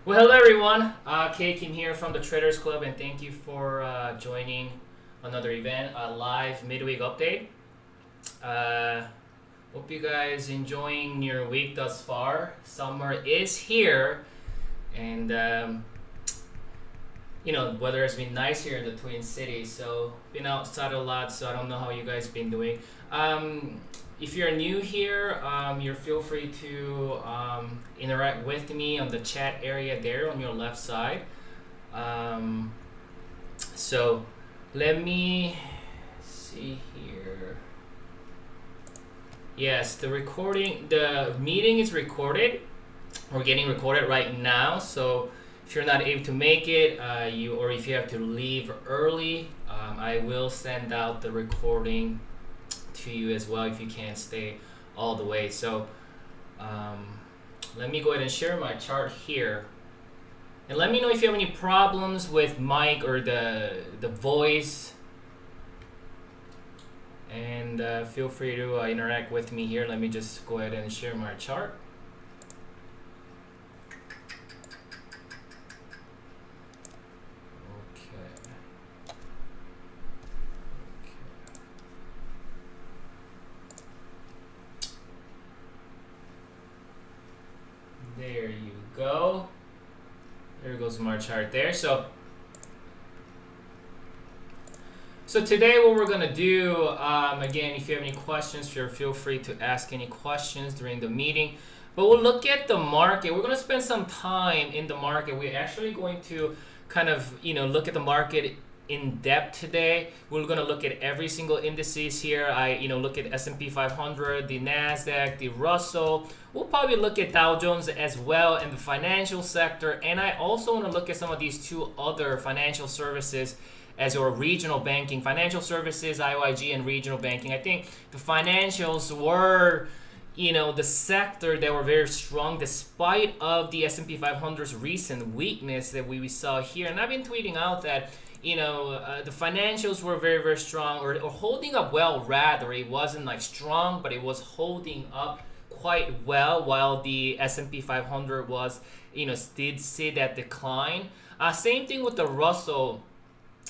Well, hello everyone. Kim here from the Traders Club, and thank you for joining another event, a live midweek update. Hope you guys enjoying your week thus far. Summer is here, and weather has been nice here in the Twin Cities. So been outside a lot, so I don't know how you guys been doing. If you're new here, you feel free to interact with me on the chat area there on your left side. So let me see here. Yes, the meeting is recorded. We're getting recorded right now. So if you're not able to make it, or if you have to leave early, I will send out the recording to you as well if you can't stay all the way. So let me go ahead and share my chart here, and let me know if you have any problems with mic or the voice, and feel free to interact with me here. Let me just go ahead and share my chart. There you go. There goes my chart there. So today what we're gonna do, again, if you have any questions, feel free to ask any questions during the meeting. But we'll look at the market. We're gonna spend some time in the market. We're actually going to kind of look at the market in depth today. We're going to look at every single indices here. Look at S&P 500, the Nasdaq, the Russell. We'll probably look at Dow Jones as well in the financial sector, and I also want to look at some of these two other financial services as your regional banking, financial services, IYG, and regional banking. I think the financials were the sector that were very strong despite of the S&P 500's recent weakness that we saw here. And I've been tweeting out that the financials were very, very strong, or holding up well, rather. It wasn't like strong, but it was holding up quite well, while the S&P 500 was, did see that decline. Same thing with the Russell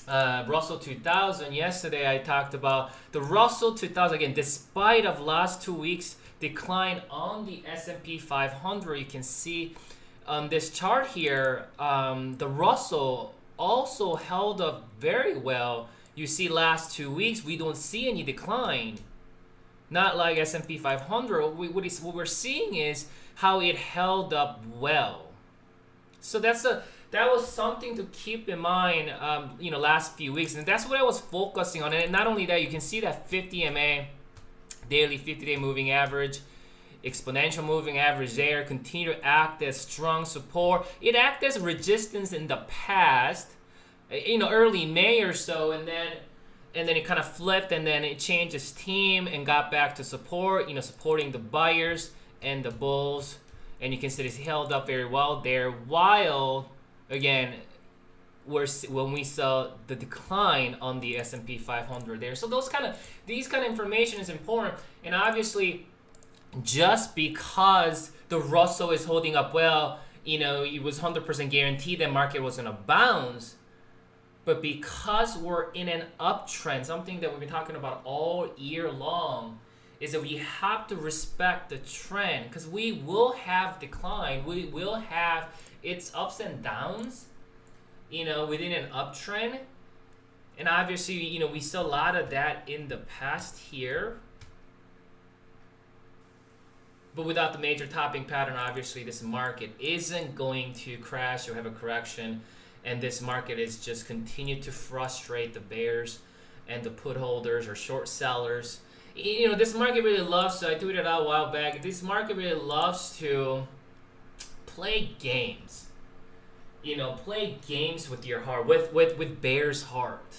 2000. Yesterday I talked about the Russell 2000. Again, despite of last 2 weeks decline on the S&P 500, you can see on this chart here, the Russell also held up very well. You see last 2 weeks we don't see any decline, not like S&P 500. What we're seeing is how it held up well. So that was something to keep in mind, last few weeks, and that's what I was focusing on. And not only that, you can see that 50 MA daily 50-day moving average, exponential moving average there continue to act as strong support. It acted as resistance in the past, early May or so, and then it kind of flipped, and then it changed its team and got back to support, supporting the buyers and the bulls. And you can see it's held up very well there, while again when we saw the decline on the S&P 500 there. So these kind of information is important. And obviously, just because the Russell is holding up well, it was 100% guaranteed that market was going to bounce. But because we're in an uptrend, something that we've been talking about all year long, is that we have to respect the trend, because we will have decline. We will have its ups and downs, within an uptrend. And obviously, we saw a lot of that in the past here. But without the major topping pattern, obviously this market isn't going to crash or have a correction. And this market is just continue to frustrate the bears and the put holders or short sellers. This market really loves to, I tweeted out a while back, this market really loves to play games. Play games with your heart, with bear's heart.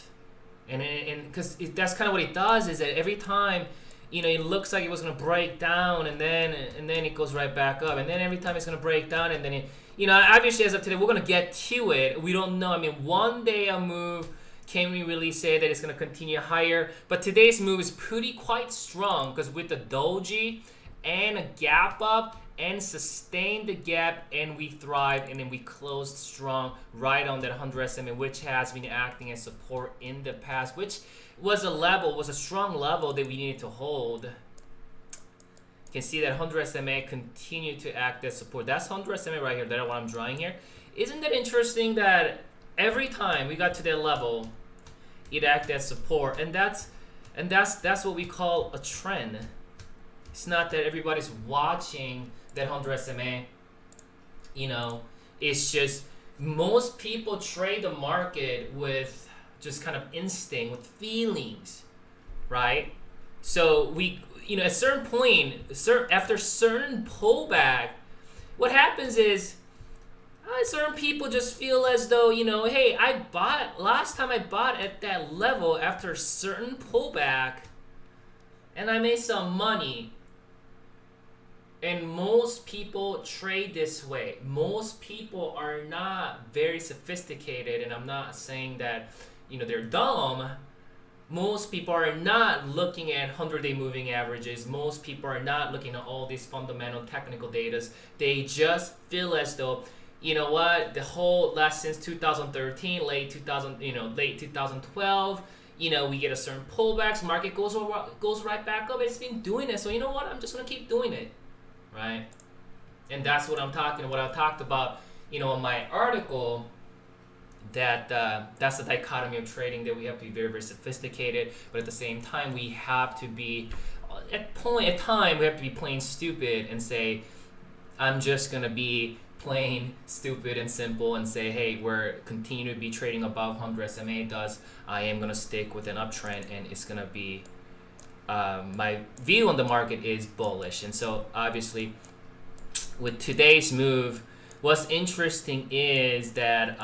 And because that's kind of what it does, is that every time, it looks like it was going to break down, and then it goes right back up. And then every time it's going to break down, and then it, obviously as of today, we're going to get to it. We don't know. I mean, one day a move, can we really say that it's going to continue higher? But today's move is quite strong, because with the Doji and a gap up and sustained the gap, and we thrived, and then we closed strong right on that 100 SMA, which has been acting as support in the past, which was a strong level that we needed to hold. You can see that 100 SMA continue to act as support. That's 100 SMA right here. That's what I'm drawing here. Isn't that interesting that every time we got to that level, it acted as support, and that's what we call a trend. It's not that everybody's watching that 100 SMA. You know, it's just most people trade the market with just kind of instinct, with feelings, right? So we, you know, at a certain point, after certain pullback, what happens is certain people just feel as though, you know, hey, last time I bought at that level after a certain pullback, and I made some money. And most people trade this way. Most people are not very sophisticated, and I'm not saying that, you know, they're dumb. Most people are not looking at 100-day moving averages. Most people are not looking at all these fundamental technical data. They just feel as though, you know what, the whole last since 2013, late 2012, you know, we get a certain pullbacks, market goes right back up. It's been doing it, so you know what, I'm just gonna keep doing it, right? And that's what I talked about, you know, in my article, that that's the dichotomy of trading, that we have to be very, very sophisticated, but at the same time we have to be at time we have to be plain stupid and say, I'm just gonna be plain stupid and simple and say, hey, we're continue to be trading above 100 SMA. Thus, I am gonna stick with an uptrend, and it's gonna be my view on the market is bullish. And so obviously with today's move, what's interesting is that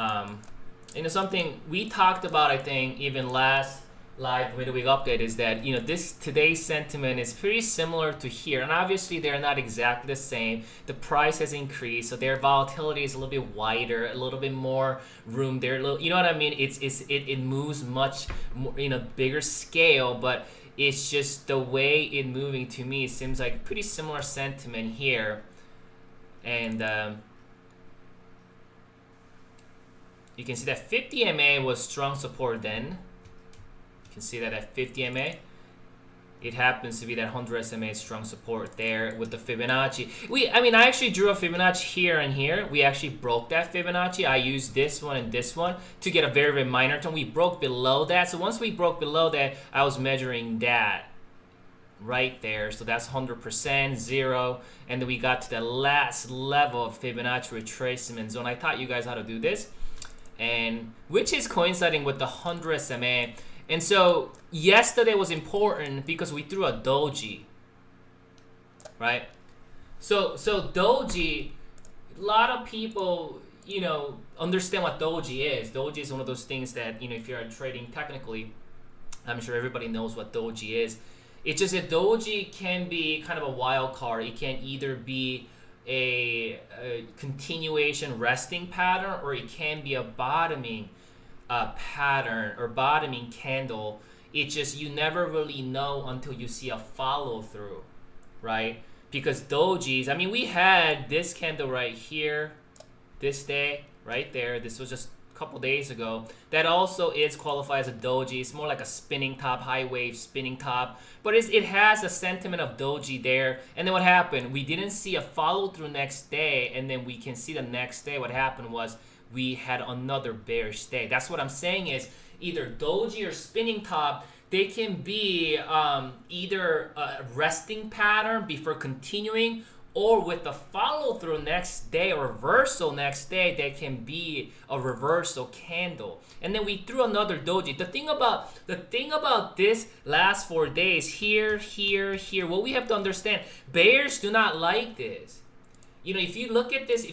you know, something we talked about, I think even last live midweek update, is that, you know, today's sentiment is pretty similar to here, and obviously they're not exactly the same. The price has increased, so their volatility is a little bit wider, a little bit more room there, you know what I mean? It moves much more, you know, bigger scale, but it's just the way it moving, to me, it seems like pretty similar sentiment here. And you can see that 50 MA was strong support then. You can see that at 50 MA, it happens to be that 100 SMA strong support there with the Fibonacci. I actually drew a Fibonacci here and here. We actually broke that Fibonacci. I used this one and this one to get a very, very minor tone. We broke below that. So once we broke below that, I was measuring that right there. So that's 100%, 0. And then we got to the last level of Fibonacci retracement zone. I taught you guys how to do this, and which is coinciding with the 100 SMA. And so yesterday was important because we threw a doji, right? So doji, a lot of people, you know, understand what doji is. Doji is one of those things that, you know, if you're trading technically, I'm sure everybody knows what doji is. It's just that doji can be kind of a wild card. It can either be a continuation resting pattern, or it can be a bottoming pattern or bottoming candle. It just, you never really know until you see a follow through, right? Because dojis, I mean, we had this candle right here, this day, right there. This was just a couple days ago. That also is qualified as a doji. It's more like a spinning top, high wave spinning top, but it has a sentiment of doji there. And then what happened? We didn't see a follow through next day, and then we can see the next day what happened was we had another bearish day. That's what I'm saying is either doji or spinning top, they can be either a resting pattern before continuing, or with the follow through next day or reversal next day, they can be a reversal candle. And then we threw another doji. The thing about this last 4 days, here, what we have to understand, bears do not like this. You know, if you look at this,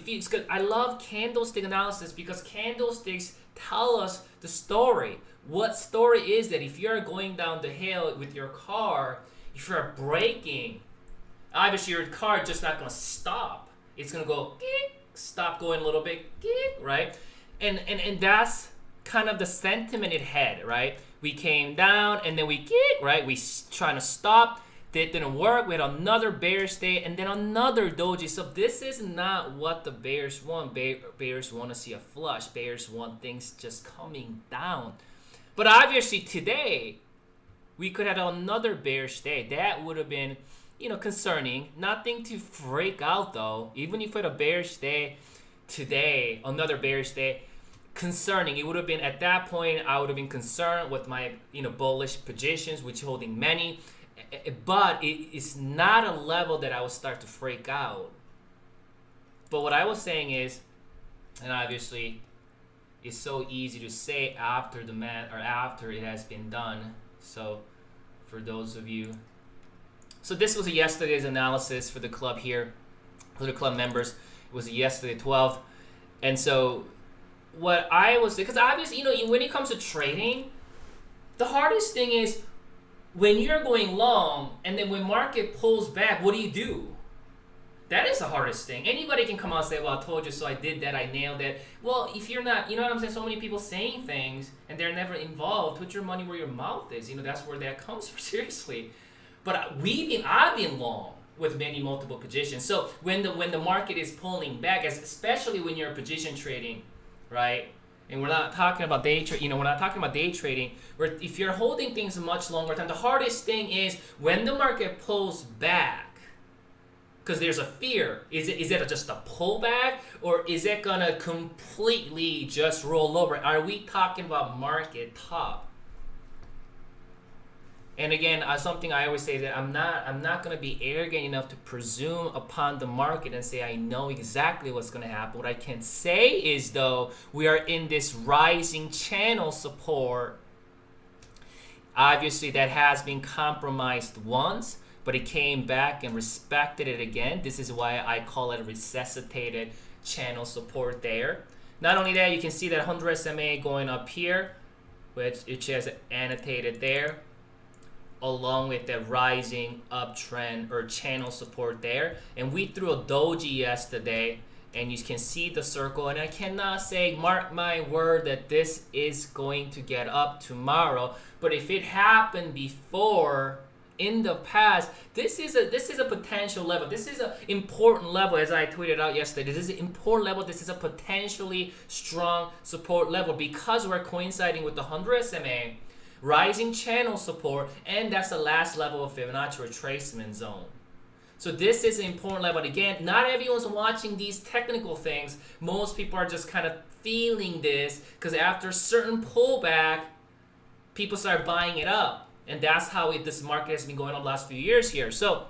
I love candlestick analysis because candlesticks tell us the story. What story is that if you're going down the hill with your car, if you're braking, obviously your car just not gonna stop. It's gonna go stop going a little bit, right? And that's kind of the sentiment it had, right? We came down and then we right? We trying to stop. That didn't work. We had another bearish day and then another doji. So this is not what the bears want. Bears want to see a flush. Bears want things just coming down. But obviously today, we could have another bearish day. That would have been, you know, concerning. Nothing to freak out though. Even if we had a bearish day today, another bearish day, concerning. It would have been, at that point, I would have been concerned with my, you know, bullish positions, which holding many. But it's not a level that I would start to freak out. But what I was saying is, and obviously it's so easy to say after the math or after it has been done. So for those of you, so this was yesterday's analysis for the club here, for the club members. It was yesterday 12th. And so what I was, because obviously, you know, when it comes to trading, the hardest thing is when you're going long and then when market pulls back, what do? That is the hardest thing. Anybody can come out and say, well, I told you so, I did that, I nailed it. Well, if you're not, you know what I'm saying, so many people saying things and they're never involved, put your money where your mouth is. You know, that's where that comes from, seriously. But I've been long with many multiple positions. So when the market is pulling back, especially when you're position trading, right? And we're not talking about day trading. You know, we're not talking about day trading. Where if you're holding things a much longer time, the hardest thing is when the market pulls back, because there's a fear. Is it just a pullback, or is it gonna completely just roll over? Are we talking about market top? And again, something I always say that I'm not gonna be arrogant enough to presume upon the market and say I know exactly what's gonna happen. What I can say is though, we are in this rising channel support. Obviously, that has been compromised once, but it came back and respected it again. This is why I call it a resuscitated channel support there. Not only that, you can see that 100 SMA going up here, which has annotated there, along with the rising uptrend or channel support there. And we threw a doji yesterday, and you can see the circle, and I cannot say, mark my word, that this is going to get up tomorrow. But if it happened before, in the past, this is a potential level. This is an important level, as I tweeted out yesterday. This is an important level. This is a potentially strong support level because we're coinciding with the 100 SMA, rising channel support, and that's the last level of Fibonacci retracement zone. So this is an important level. Again, not everyone's watching these technical things. Most people are just kind of feeling this because after a certain pullback, people start buying it up. And that's how this market has been going on the last few years here. So,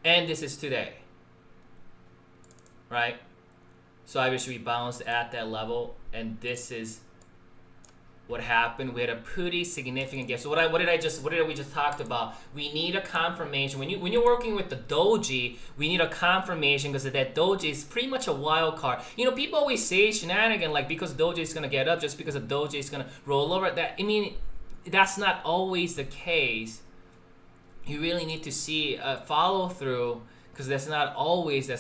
and this is today, right? So obviously we bounced at that level, and this is what happened. We had a pretty significant gap. So what did we just talked about? We need a confirmation. When you're working with the doji, we need a confirmation because that doji is pretty much a wild card. You know, people always say shenanigan like because doji is gonna get up, just because a doji is gonna roll over. That's not always the case. You really need to see a follow through because that's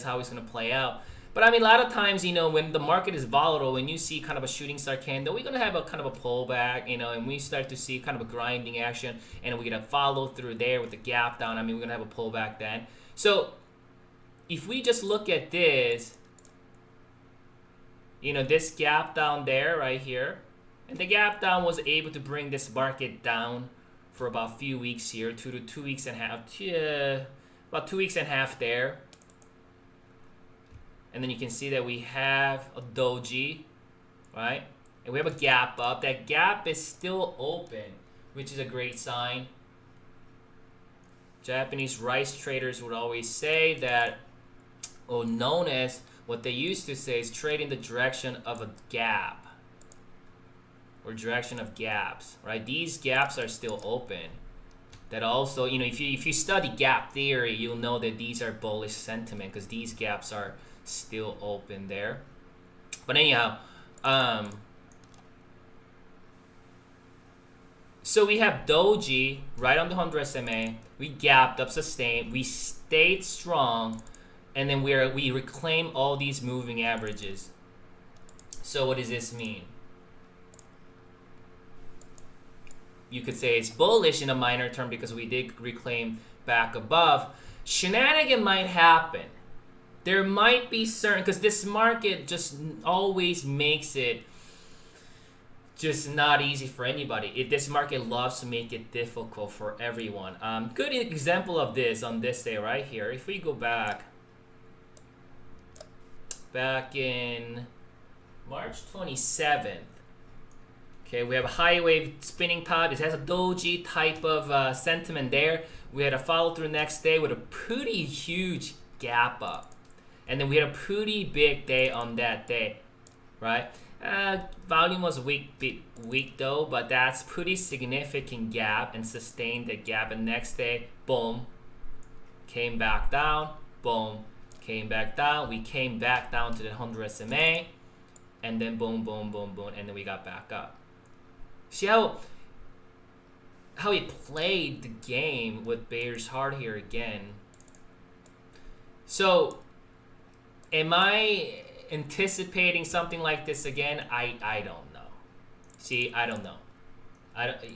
how it's gonna play out. But I mean, a lot of times, you know, when the market is volatile, when you see kind of a shooting star candle, we're going to have a kind of a pullback, you know, and we start to see kind of a grinding action, and we're going to follow through there with the gap down. I mean, we're going to have a pullback then. So if we just look at this, you know, this gap down there right here, and the gap down was able to bring this market down for about a few weeks here, 2 weeks and a half, about 2 weeks and a half there. And then you can see that we have a doji, right? And we have a gap up. That gap is still open, which is a great sign. Japanese rice traders would always say that, or known as, what they used to say is trade in the direction of a gap, or direction of gaps, right? These gaps are still open. That also, you know, if you study gap theory, you'll know that these are bullish sentiment because these gaps are still open there. But anyhow, so we have doji right on the 100 SMA. We gapped up, sustained, we stayed strong, and then we reclaim all these moving averages. So what does this mean? you could say it's bullish in a minor term because we did reclaim back above. Shenanigan might happen. There might be certain, because this market just always makes it just not easy for anybody. This market loves to make it difficult for everyone. Good example of this on this day right here. If we go back in March 27th, okay, we have a high wave spinning top. It has a doji type of sentiment there. We had a follow through next day with a pretty huge gap up. And then we had a pretty big day on that day, right? Volume was weak though, but that's pretty significant gap and sustained the gap. And next day, boom, came back down, boom, came back down. We came back down to the 100 SMA, and then boom, boom, boom, boom, and then we got back up. See how he played the game with bearish heart here again. So, am I anticipating something like this again? I don't know. See, I don't know.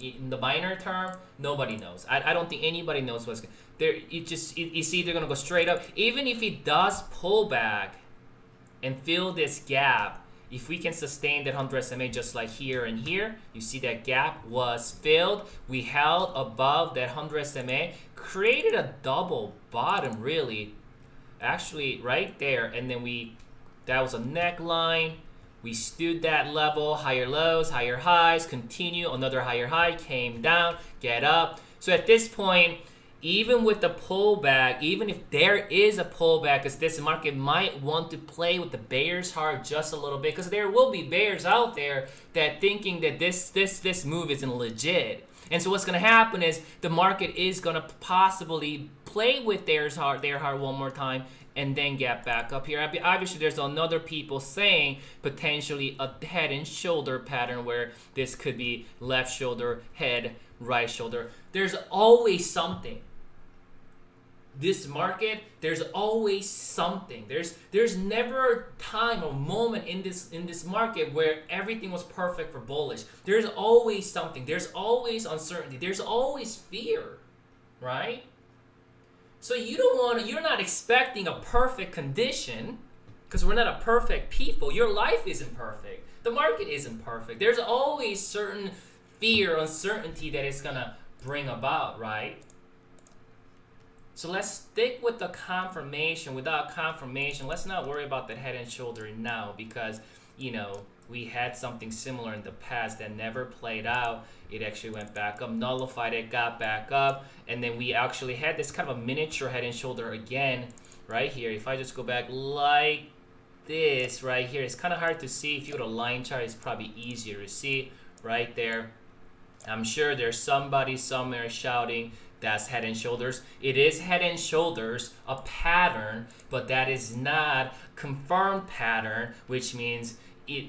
In the minor term, nobody knows. I don't think anybody knows what's going there. It's either gonna go straight up. Even if it does pull back and fill this gap, if we can sustain that 100 SMA just like here and here, you see that gap was filled. We held above that 100 SMA, created a double bottom really, actually right there, and then that was a neckline. We stood that level, higher lows, higher highs, continue, another higher high, came down, get up. So at this point, even with the pullback, even if there is a pullback, because this market might want to play with the bears hard just a little bit, because there will be bears out there that thinking that this move isn't legit. And so what's going to happen is the market is going to possibly play with their hard one more time and then get back up here. Obviously, there's another people saying potentially a head and shoulder pattern where this could be left shoulder, head, right shoulder. There's always something. This market, there's always something. There's never a time or moment in this market where everything was perfect for bullish. There's always something. There's always uncertainty. There's always fear, right? So you're not expecting a perfect condition, because we're not a perfect people. Your life isn't perfect. The market isn't perfect. There's always certain fear, uncertainty that it's gonna bring about, right? So let's stick with the confirmation. Without confirmation, let's not worry about the head and shoulder now, because, you know, we had something similar in the past that never played out. It actually went back up, nullified it, got back up, and then we actually had this kind of a miniature head and shoulder again right here. If I just go back like this right here, it's kind of hard to see. If you go to line chart, it's probably easier to see right there. I'm sure there's somebody somewhere shouting that's head and shoulders. It is head and shoulders, a pattern, but that is not confirmed pattern, which means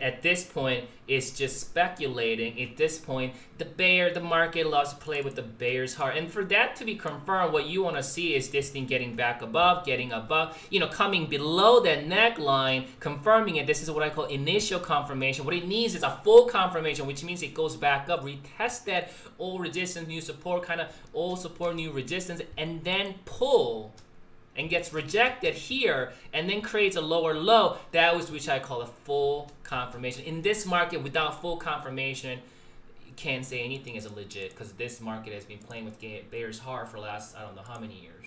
at this point it's just speculating. At this point, the market loves to play with the bear's heart, and for that to be confirmed, what you want to see is this thing getting back above, getting above, you know, coming below that neckline, confirming it. This is what I call initial confirmation. What it needs is a full confirmation, which means it goes back up, retest that old resistance, new support, kind of old support, new resistance, and then pull and gets rejected here and then creates a lower low. That was which I call a full confirmation. In this market, without full confirmation, you can't say anything is a legit, because this market has been playing with bears hard for the last, I don't know how many years.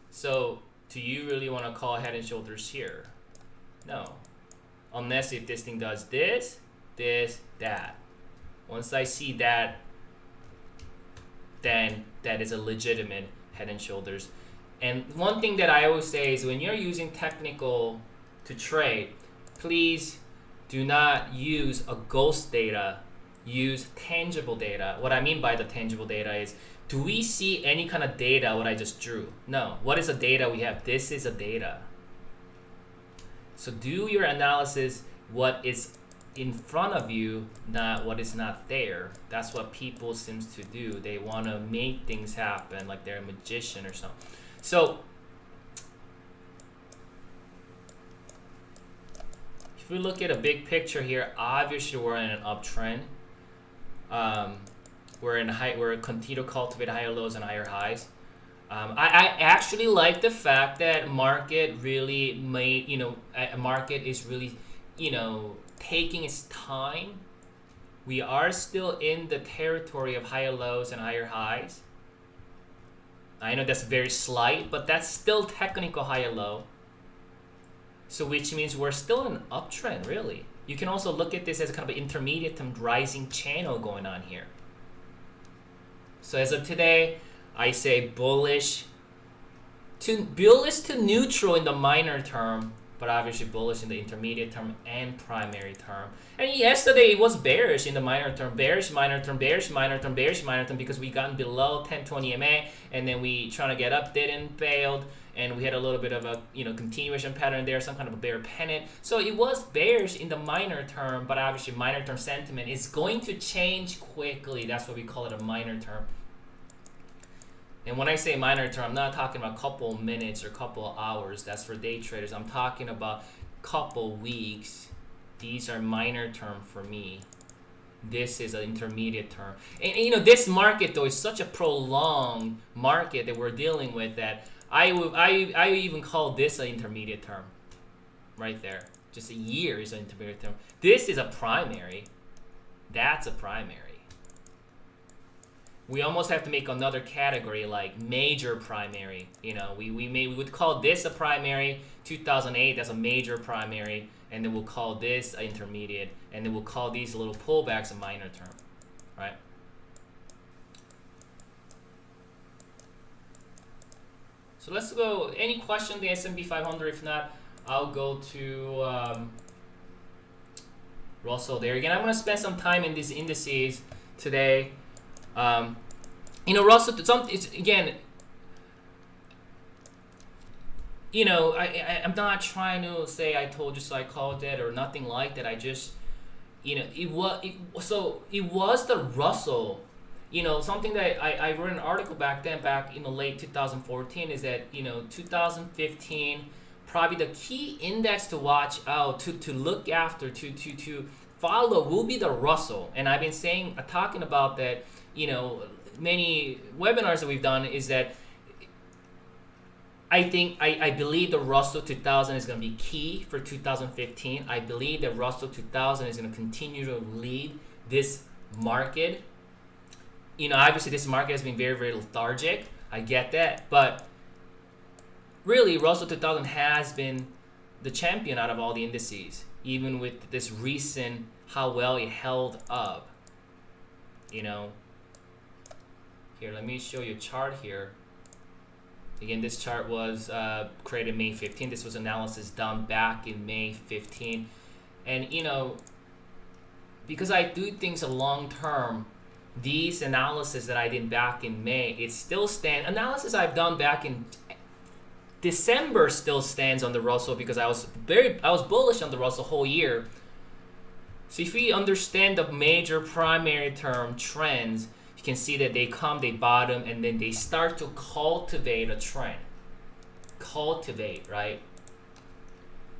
So do you really want to call head and shoulders here? No. Unless if this thing does this, that. Once I see that, then that is a legitimate head and shoulders. And one thing that I always say is when you're using technical to trade, please do not use a ghost data, use tangible data. What I mean by the tangible data is, do we see any kind of data what I just drew? No. What is the data we have? This is a data. So do your analysis what is in front of you, not what is not there. That's what people seems to do. They want to make things happen like they're a magician or something. So if we look at a big picture here, obviously we're in an uptrend. we're continue to cultivate higher lows and higher highs. I actually like the fact that market really made, market is really, taking its time. We are still in the territory of higher lows and higher highs. I know that's very slight, but that's still technical higher low. So which means we're still in an uptrend, really. You can also look at this as kind of an intermediate term rising channel going on here. So as of today, I say bullish to neutral in the minor term, but obviously bullish in the intermediate term and primary term. And yesterday it was bearish in the minor term, bearish minor term, bearish minor term, bearish minor term, because we got below 1020 MA, and then we trying to get up, didn't, failed, and we had a little bit of a continuation pattern there, some kind of a bear pennant. So it was bearish in the minor term, but obviously minor term sentiment is going to change quickly. That's what we call it, a minor term. And when I say minor term, I'm not talking about a couple minutes or couple hours. That's for day traders. I'm talking about couple weeks. These are minor term for me. This is an intermediate term. And this market though is such a prolonged market that we're dealing with that I even call this an intermediate term. Right there. Just a year is an intermediate term. This is a primary. That's a primary. We almost have to make another category like major primary. We would call this a primary. 2008, that's a major primary, and then we'll call this an intermediate, and then we'll call these little pullbacks a minor term, right? So let's go. Any question the S&P 500? If not, I'll go to Russell there again. I'm gonna spend some time in these indices today. Russell, again, I'm not trying to say I told you so, I called it, or nothing like that. I just, it was the Russell, something that I wrote an article back in late 2014 is that, 2015, probably the key index to watch out, to look after, to follow will be the Russell. And I've been talking about that, many webinars that we've done, is that I believe the Russell 2000 is going to be key for 2015. I believe that Russell 2000 is going to continue to lead this market. Obviously this market has been very, very lethargic. I get that, but really Russell 2000 has been the champion out of all the indices, even with this recent how well it held up. Here, let me show you a chart here. Again, this chart was created May 15. This was analysis done back in May 15. And, because I do things a long term, these analysis that I did back in May, it still stands. Analysis I've done back in December still stands on the Russell, because I was bullish on the Russell whole year. So if we understand the major primary term trends, you can see that they come, they bottom, and then they start to cultivate a trend. Cultivate, right?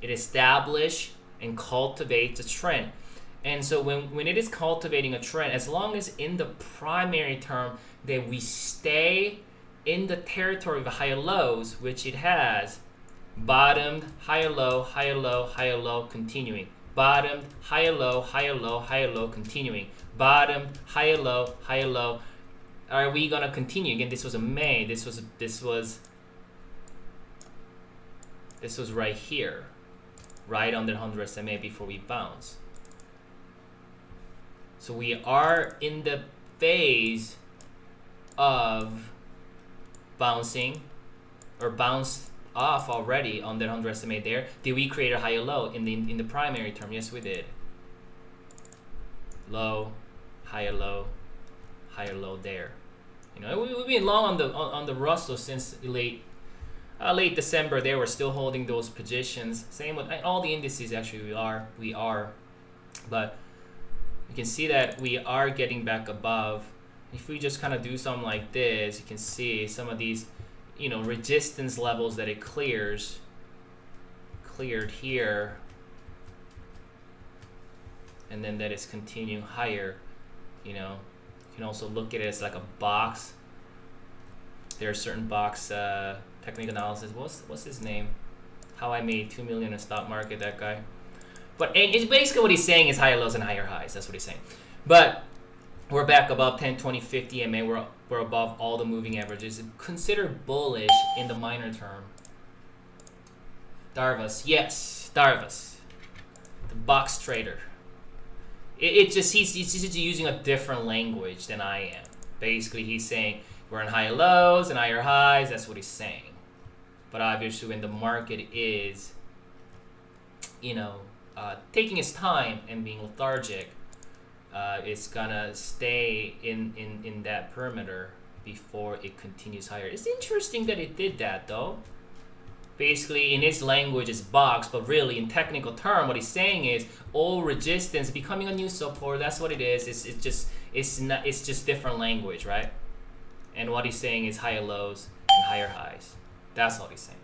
It establishes and cultivates a trend. And so when it is cultivating a trend, as long as in the primary term that we stay in the territory of higher lows, which it has, bottomed, higher low, higher low, higher low, continuing. Bottomed, higher low, higher low, higher low, continuing. Bottomed, higher low, higher low. Are we gonna continue? Again, this was a May. This was right here, right under 100 SMA before we bounce. So we are in the phase of bouncing, or bounced off already on that 100 SMA there. Did we create a higher low in the primary term? Yes, we did. Low, higher low there. We've been long on the Russell since late December. They were still holding those positions. Same with all the indices. Actually, we are, but you can see that we are getting back above. If we just kind of do something like this, you can see some of these, resistance levels that it cleared here, and then that is continuing higher. You know, you can also look at it as like a box. There are certain box technical analysis. What's his name? How I made $2 million in stock market, that guy. But and it's basically what he's saying is higher lows and higher highs. That's what he's saying. But we're back above 10, 20, 50 MA. We're above all the moving averages. Consider bullish in the minor term. Darvas, yes, Darvas, the box trader. He's just using a different language than I am. Basically, he's saying we're in higher lows and higher highs. That's what he's saying. But obviously, when the market is, you know, taking its time and being lethargic, it's gonna stay in that perimeter before it continues higher. It's interesting that it did that, though. Basically, in his language, it's box, but really, in technical term, what he's saying is old resistance becoming a new support. That's what it is. It's just different language, right? And what he's saying is higher lows and higher highs. That's what he's saying.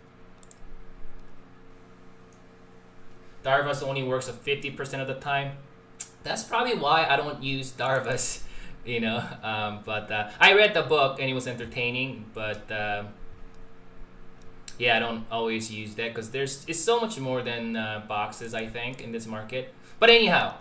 Darvas only works at 50% of the time. That's probably why I don't use Darvas, you know. But I read the book and it was entertaining, but yeah, I don't always use that because it's so much more than boxes, I think, in this market. But anyhow,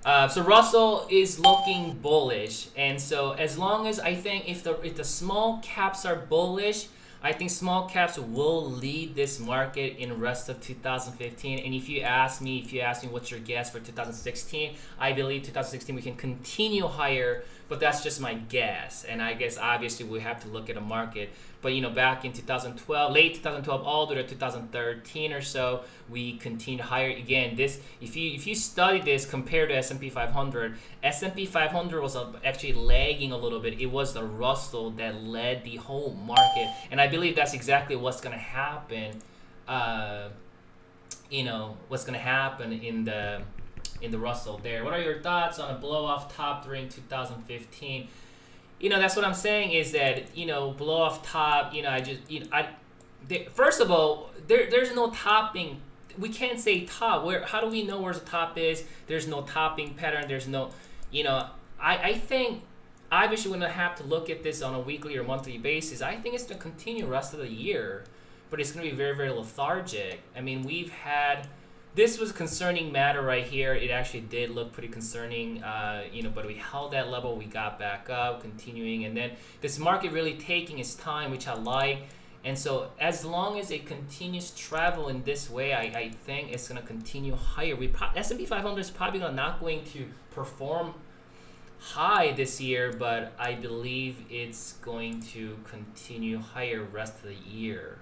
so Russell is looking bullish, and so as long as I think if the small caps are bullish, I think small caps will lead this market in the rest of 2015. And if you ask me what's your guess for 2016, I believe 2016 we can continue higher, but that's just my guess. And I guess obviously we have to look at the market. But you know, back in 2012, late 2012, all the way to 2013 or so, we continued higher again. This, if you study this compared to S&P 500, S&P 500 was actually lagging a little bit. It was the Russell that led the whole market, and I believe that's exactly what's going to happen. You know, what's going to happen in the Russell there. What are your thoughts on a blow off top during 2015? You know, that's what I'm saying is that, you know, blow off top, you know, first of all, there's no topping. We can't say top. How do we know where the top is? There's no topping pattern. There's no, you know, I think obviously we're going to have to look at this on a weekly or monthly basis. I think it's going to continue the rest of the year, but it's going to be very, very lethargic. I mean, this was a concerning matter right here. It actually did look pretty concerning, you know, but we held that level. We got back up, continuing, and then this market really taking its time, which I like. And so as long as it continues travel in this way, I think it's going to continue higher. S&P 500 is probably not going to perform high this year, but I believe it's going to continue higher rest of the year.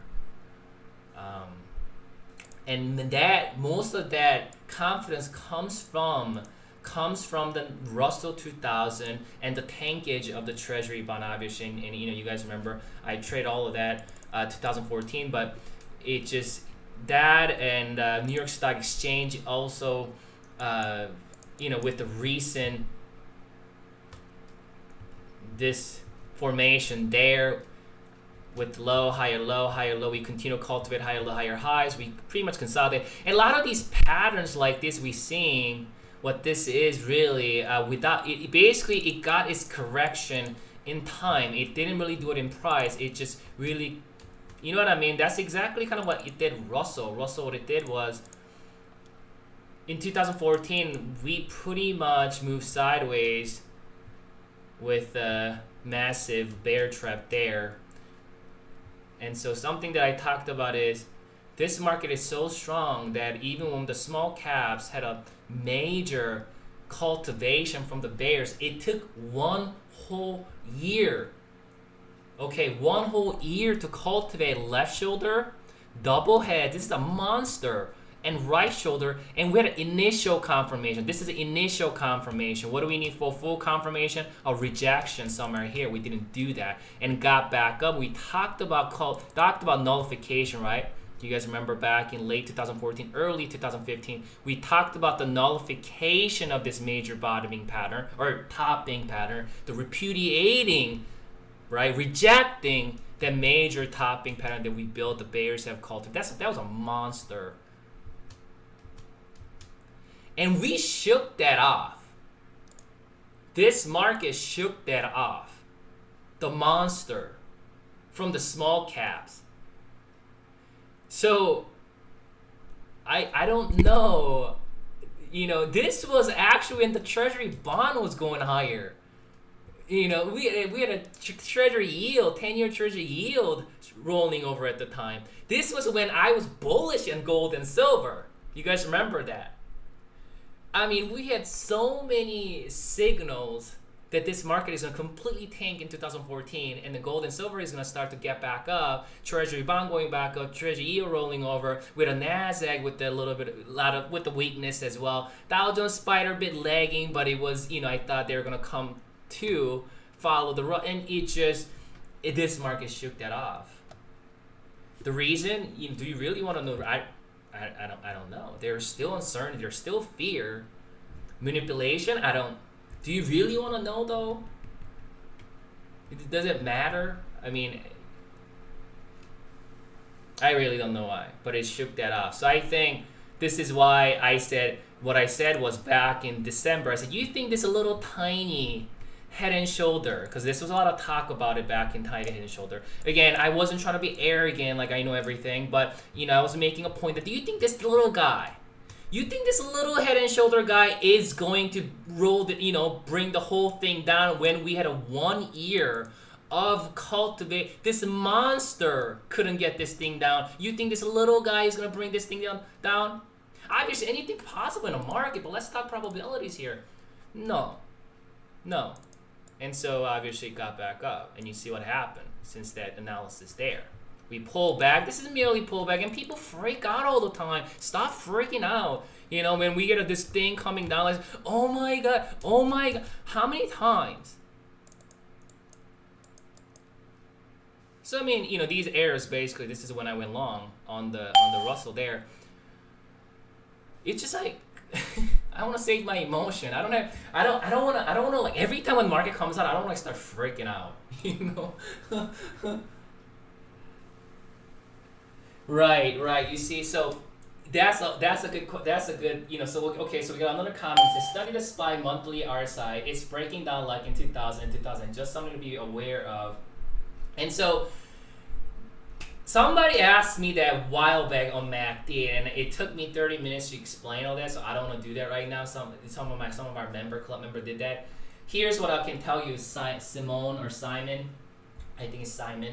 And that most of that confidence comes from the Russell 2000 and the tankage of the Treasury bond, obviously. And you know, you guys remember I trade all of that 2014, but it just that and New York Stock Exchange also, you know, with the recent this formation there. With low, higher, low, we continue to cultivate higher, low, higher highs. We pretty much consolidate. And a lot of these patterns like this, we're seeing what this is really without it. Basically, it got its correction in time. It didn't really do it in price. It just really, you know what I mean? That's exactly kind of what it did. Russell, what it did was in 2014, we pretty much moved sideways with a massive bear trap there. And so something that I talked about is this market is so strong that even when the small caps had a major cultivation from the bears, it took one whole year. Okay, one whole year to cultivate left shoulder, double head. This is a monster. And right shoulder, and we had an initial confirmation. This is an initial confirmation. What do we need for full confirmation? A rejection somewhere here. We didn't do that and got back up. We talked about nullification, right? You guys remember back in late 2014, early 2015, we talked about the nullification of this major bottoming pattern or topping pattern, the repudiating, right, rejecting the major topping pattern that we built. The bears have cultivated. That was a monster. And we shook that off. this market shook that off. The monster from the small caps. So I don't know. You know, this was actually when the Treasury bond was going higher. You know, we had a Treasury yield, 10-year Treasury yield rolling over at the time. This was when I was bullish in gold and silver. You guys remember that? I mean, we had so many signals that this market is going to completely tank in 2014, and the gold and silver is going to start to get back up. Treasury bond going back up, Treasury yield rolling over, with a Nasdaq with with the weakness as well. Dow Jones Spider bit lagging, but it was, you know, I thought they were going to come to follow the run, and this market shook that off. The reason, do you really want to know? I don't know. There's still uncertainty. There's still fear, manipulation. Do you really want to know though? Does it matter? I mean, I really don't know why, but it shook that off. So I think this is why I said what I said was back in December. I said, you think this a little tiny head and shoulder, because this was a lot of talk about it back in tiny head and shoulder. Again, I wasn't trying to be arrogant like I know everything, but you know, I was making a point that, do you think this little guy, you think this little head and shoulder guy is going to roll the, you know, bring the whole thing down when we had a 1 year of cultivate? This monster couldn't get this thing down. You think this little guy is going to bring this thing down? Obviously, anything possible in a market, but let's talk probabilities here. No. And so obviously it got back up, and you see what happened since that analysis there. We pull back. This is merely pullback, and people freak out all the time. Stop freaking out. You know, when we get this thing coming down, like, oh my god, oh my god. How many times? So I mean, you know, these errors basically. This is when I went long on the Russell there. It's just like I want to save my emotion. I don't want to like every time when market comes out, I don't want to start freaking out. You know. Right. You see, so that's a good, you know. So okay, so we got another comment. It says, study the SPY monthly RSI. It's breaking down like in 2000. Just something to be aware of. And so somebody asked me that a while back on MACD, and it took me 30 minutes to explain all that. So I don't want to do that right now. Some of our club member did that. Here's what I can tell you: Simone or Simon, I think it's Simon.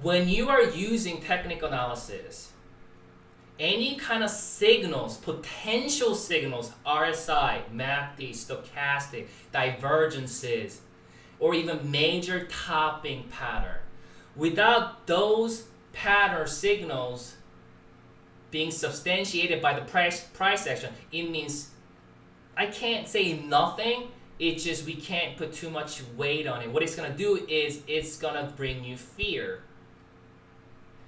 When you are using technical analysis, any kind of signals, potential signals, RSI, MACD, stochastic, divergences, or even major topping pattern, without those pattern signals being substantiated by the price action, it means I can't say nothing. It's just we can't put too much weight on it. What it's going to do is it's going to bring you fear.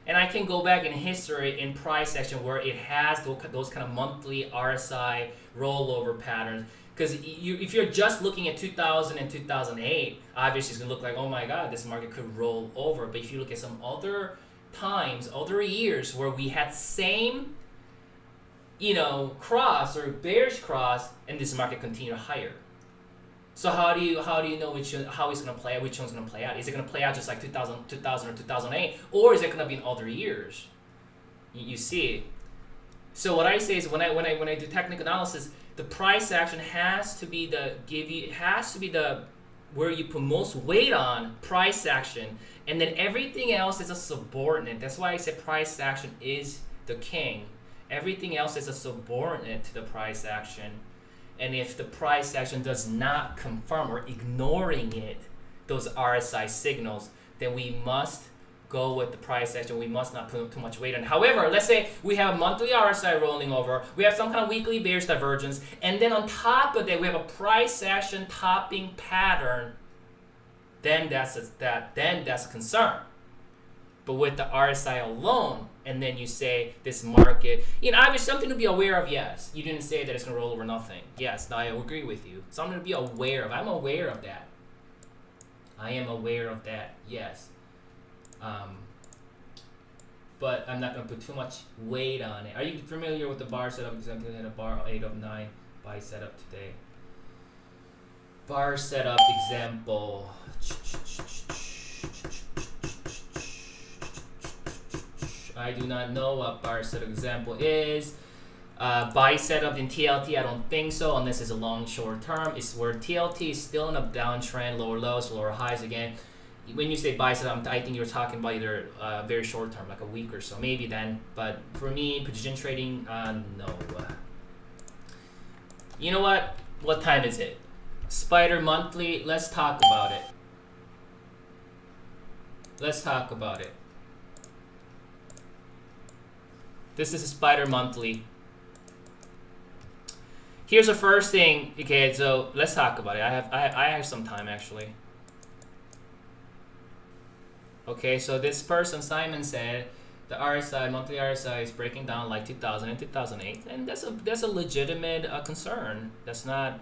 And I can go back in history in price action where it has those kind of monthly RSI rollover patterns. Because if you're just looking at 2000 and 2008, obviously it's going to look like, oh my God, this market could roll over. But if you look at some other times, other years where we had same, you know, cross or bearish cross, and this market continued higher. So how do you know how it's going to play out? Which one's going to play out? Is it going to play out just like 2000 or 2008, or is it going to be in other years? You see. So what I say is when I do technical analysis, the price action has to be where you put most weight on price action, and then everything else is a subordinate. That's why I say price action is the king. Everything else is a subordinate to the price action. And if the price action does not confirm or ignoring it, those RSI signals, then we must go with the price action. We must not put too much weight on it. However, let's say we have monthly RSI rolling over, we have some kind of weekly bearish divergence, and then on top of that we have a price action topping pattern, then that's a concern. But with the RSI alone, and then you say this market, you know, obviously something to be aware of, yes. You didn't say that it's going to roll over nothing. Yes, I agree with you. Something to be aware of. I'm aware of that. I am aware of that, yes. But I'm not going to put too much weight on it. Are you familiar with the bar setup? Example, I had a bar 8 of 9 buy setup today. bar setup example. I do not know what bar setup example is. Buy setup in TLT, I don't think so, unless it's a long short term. It's where TLT is still in a downtrend, lower lows, lower highs again. When you say buy setup, I think you're talking about either very short term, like a week or so, maybe then. But for me, position trading, no. You know what? What time is it? Spider monthly. Let's talk about it. Let's talk about it. This is a Spider monthly. Here's the first thing. Okay, so let's talk about it. I have some time actually. Okay, so this person Simon said the RSI, monthly RSI, is breaking down like 2000 and 2008, and that's a legitimate concern. That's not,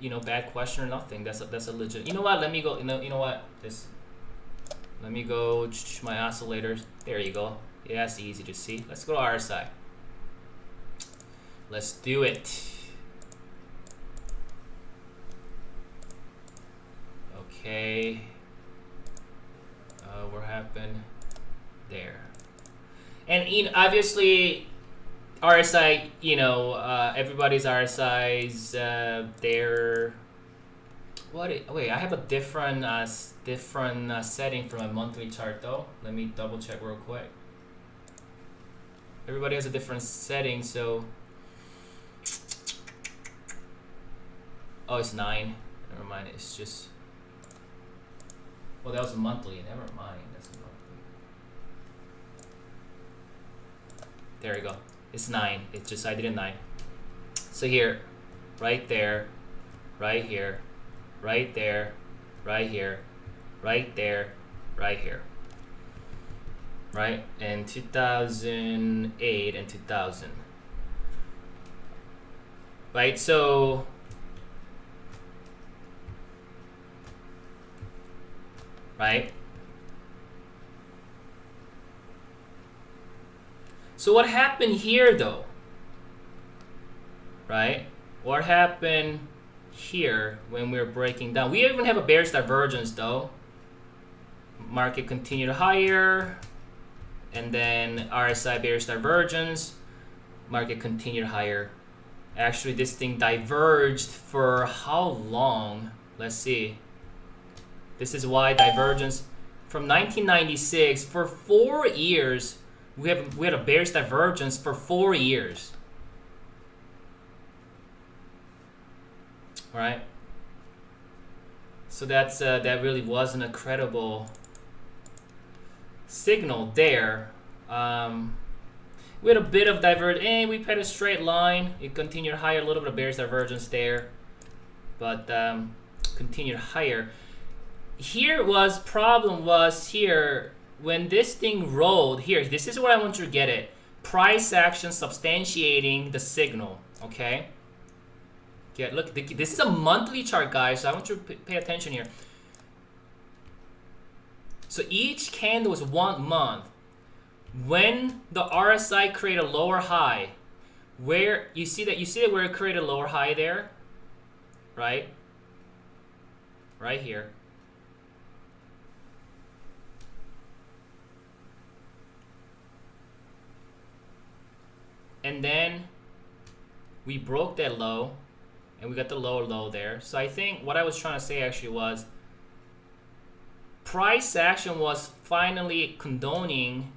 you know, bad question or nothing. That's a legit. You know what? Let me go. You know what? Let me go my oscillators. There you go. Yeah, it's easy to see. Let's go to RSI. Let's do it. Okay. What happened there? And you know, obviously, RSI. You know, everybody's RSI's there. Wait, I have a different setting for my monthly chart though. Let me double check real quick. Everybody has a different setting, so. Oh, it's 9. Never mind. It's just. Well, that was a monthly. Never mind. That's a monthly. There we go. It's 9. It's just I did a 9. So here, right there, right here, right there, right here, right there, right here. Right? And 2008 and 2000. Right? So right? So what happened here though? Right? What happened here when we're breaking down? We even have a bearish divergence though. Market continued higher, and then RSI bearish divergence. Market continued higher. Actually, this thing diverged for how long? Let's see. This is why divergence from 1996 for 4 years. We had a bearish divergence for 4 years. All right. So that's that really wasn't a credible signal there. We had a bit of divergence, and we had a straight line. It continued higher, a little bit of bearish divergence there, but continued higher. Here was problem was here when this thing rolled here. This is what I want you to get it. Price action substantiating the signal. Okay. Yeah, look, this is a monthly chart, guys. So I want you to pay attention here. So each candle is 1 month. When the RSI create a lower high, where you see that where it created a lower high there, right? Right here. And then we broke that low, and we got the lower low there. So I think what I was trying to say actually was price action was finally condoning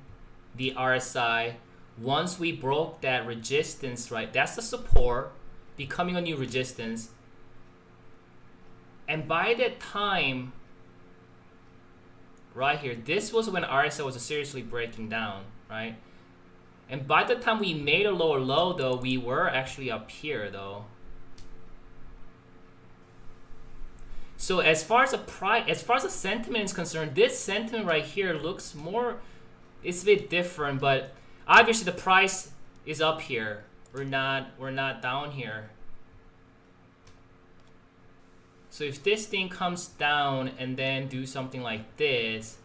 the RSI once we broke that resistance, right? That's the support becoming a new resistance. And by that time, right here, this was when RSI was seriously breaking down, right? And by the time we made a lower low, though, we were actually up here, though. So as far as the sentiment is concerned, this sentiment right here looks more, it's a bit different, but obviously the price is up here. We're not down here. So if this thing comes down and then do something like this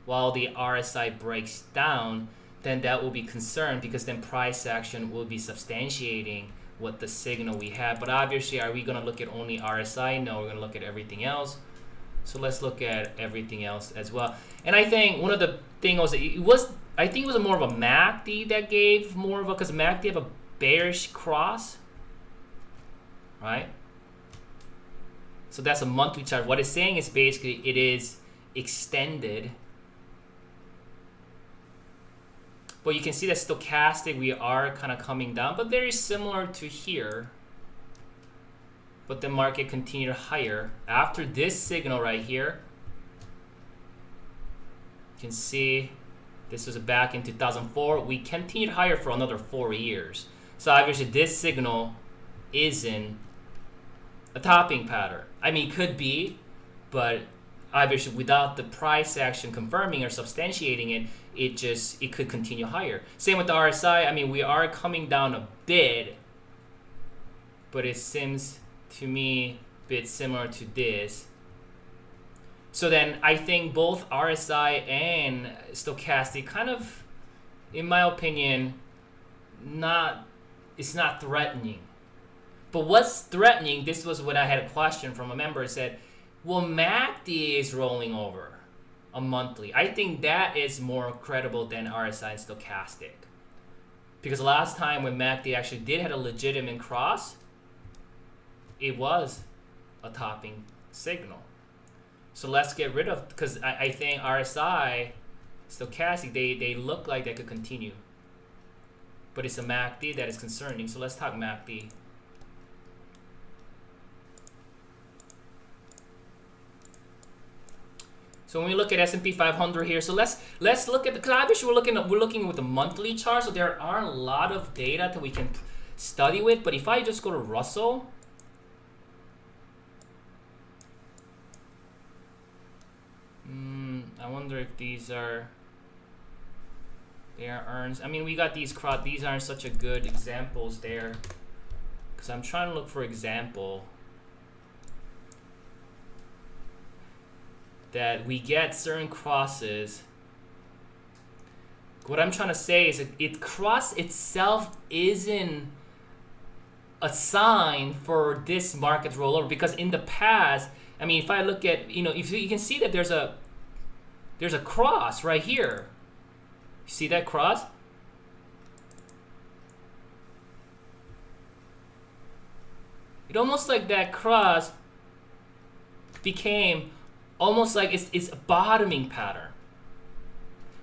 while the RSI breaks down, then that will be concerned, because then price action will be substantiating what the signal we had. But obviously, are we going to look at only RSI? No, we're going to look at everything else. So let's look at everything else as well. And I think one of the things was, I think it was more of a MACD that gave more of a, because MACD have a bearish cross, right? So that's a monthly chart. What it's saying is basically it is extended. But you can see that stochastic, we are kind of coming down, but very similar to here. But the market continued higher. After this signal right here, you can see this was back in 2004. We continued higher for another 4 years. So obviously this signal isn't a topping pattern. I mean, it could be, but obviously without the price action confirming or substantiating it, it could continue higher. Same with the RSI. I mean, we are coming down a bit, but it seems to me a bit similar to this. So then I think both RSI and stochastic kind of, in my opinion, it's not threatening. But what's threatening, this was when I had a question from a member, said, well, MACD is rolling over a monthly. I think that is more credible than RSI and stochastic. Because last time when MACD actually did have a legitimate cross, it was a topping signal. So let's get rid of, because I think RSI, stochastic, they look like they could continue. But it's a MACD that is concerning. So let's talk MACD. So when we look at S&P 500 here, so let's look at the, because obviously we're looking with the monthly chart, so there aren't a lot of data that we can study with. But if I just go to Russell, I wonder if these are earns. I mean, we got these aren't such a good examples there, because I'm trying to look for example that we get certain crosses. What I'm trying to say is it cross itself isn't a sign for this market rollover, because in the past, I mean, if I look at, if you can see that there's a cross right here. You see that cross? It almost like that cross became almost like it's a bottoming pattern.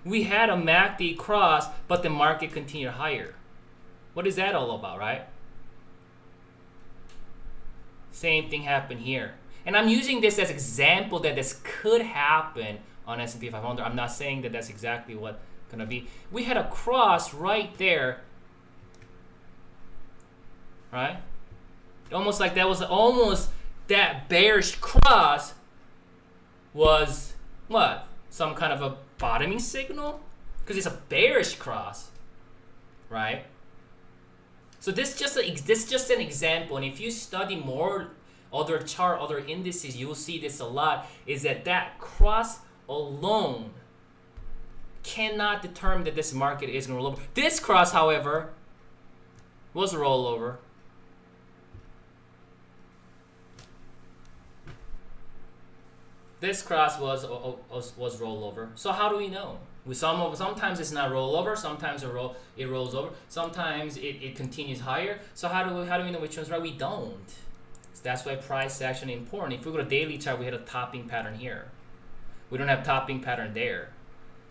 We had a MACD cross, but the market continued higher. What is that all about, right? Same thing happened here. And I'm using this as example that this could happen on S&P 500. I'm not saying that that's exactly what gonna be. We had a cross right there, right? Almost like that was almost that bearish cross was what? Some kind of a bottoming signal? Because it's a bearish cross, right? So this just an example, and if you study more other indices, you will see this a lot, is that cross alone cannot determine that this market is going to roll over. This cross, however, was a rollover. This cross was rollover. So how do we know? Sometimes it's not rollover. Sometimes it rolls over. Sometimes it continues higher. So how do we know which one's right? We don't. So that's why price action is important. If we go to daily chart, we had a topping pattern here. We don't have topping pattern there.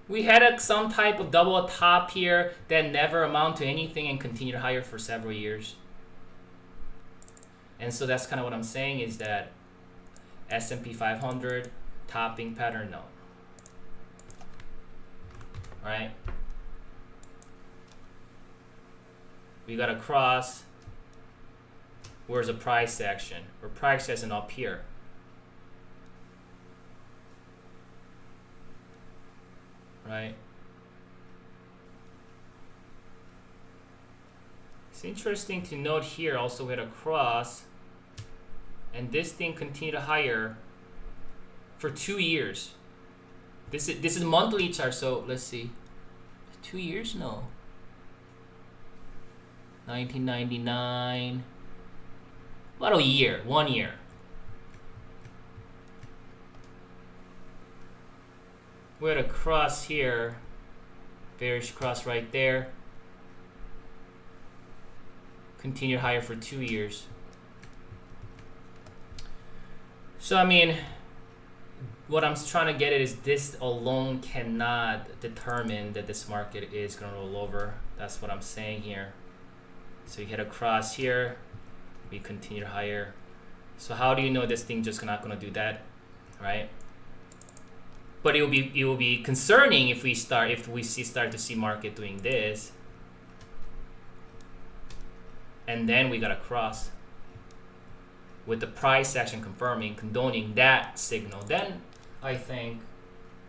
We had some type of double top here that never amount to anything and continued higher for several years. And so that's kind of what I'm saying, is that S&P 500 topping pattern, no. Right? We got a cross. Where's the price action? Or price action up here. Right? It's interesting to note here also we had a cross, and this thing continued higher for 2 years. This is monthly chart, so let's see. 2 years? No. 1999. About a year, 1 year. We had a cross here, bearish cross right there. Continued higher for 2 years. So I mean, what I'm trying to get at is this alone cannot determine that this market is going to roll over. That's what I'm saying here. So you hit a cross here, we continue higher. So how do you know this thing just not going to do that, right? But it will be concerning if we start to see market doing this, and then we got a cross with the price action confirming, condoning that signal. Then I think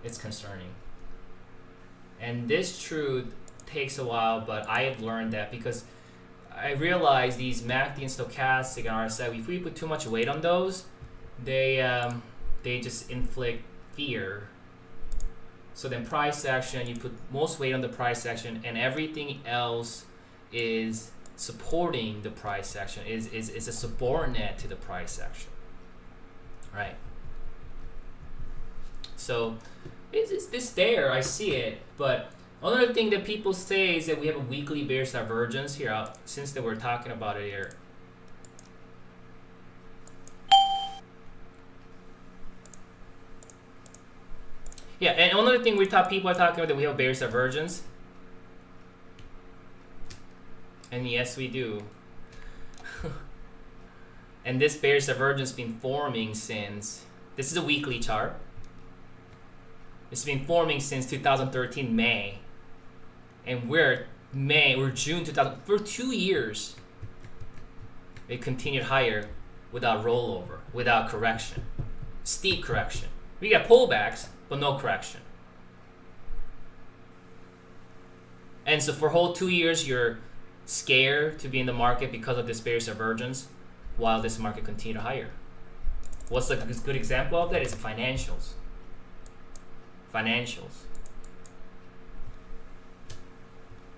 it's concerning. And this truth takes a while, but I have learned that because I realize these MACD and stochastic and RSI, if we put too much weight on those, they just inflict fear. So then price action, you put most weight on the price action, and everything else is supporting the price action, is a subordinate to the price action, right? So is this there? I see it, but another thing that people say is that we have a weekly bearish divergence here, since they were talking about it here. Yeah, and another thing people are talking about that we have bearish divergence. And yes, we do. And this bearish divergence been forming since, this is a weekly chart. It's been forming since 2013 May. And we're June 2000, for 2 years. It continued higher without rollover, without correction. Steep correction. We got pullbacks, but no correction. And so for whole 2 years, you're scared to be in the market because of this bearish divergence, while this market continued higher. What's a good example of that is financials. Financials.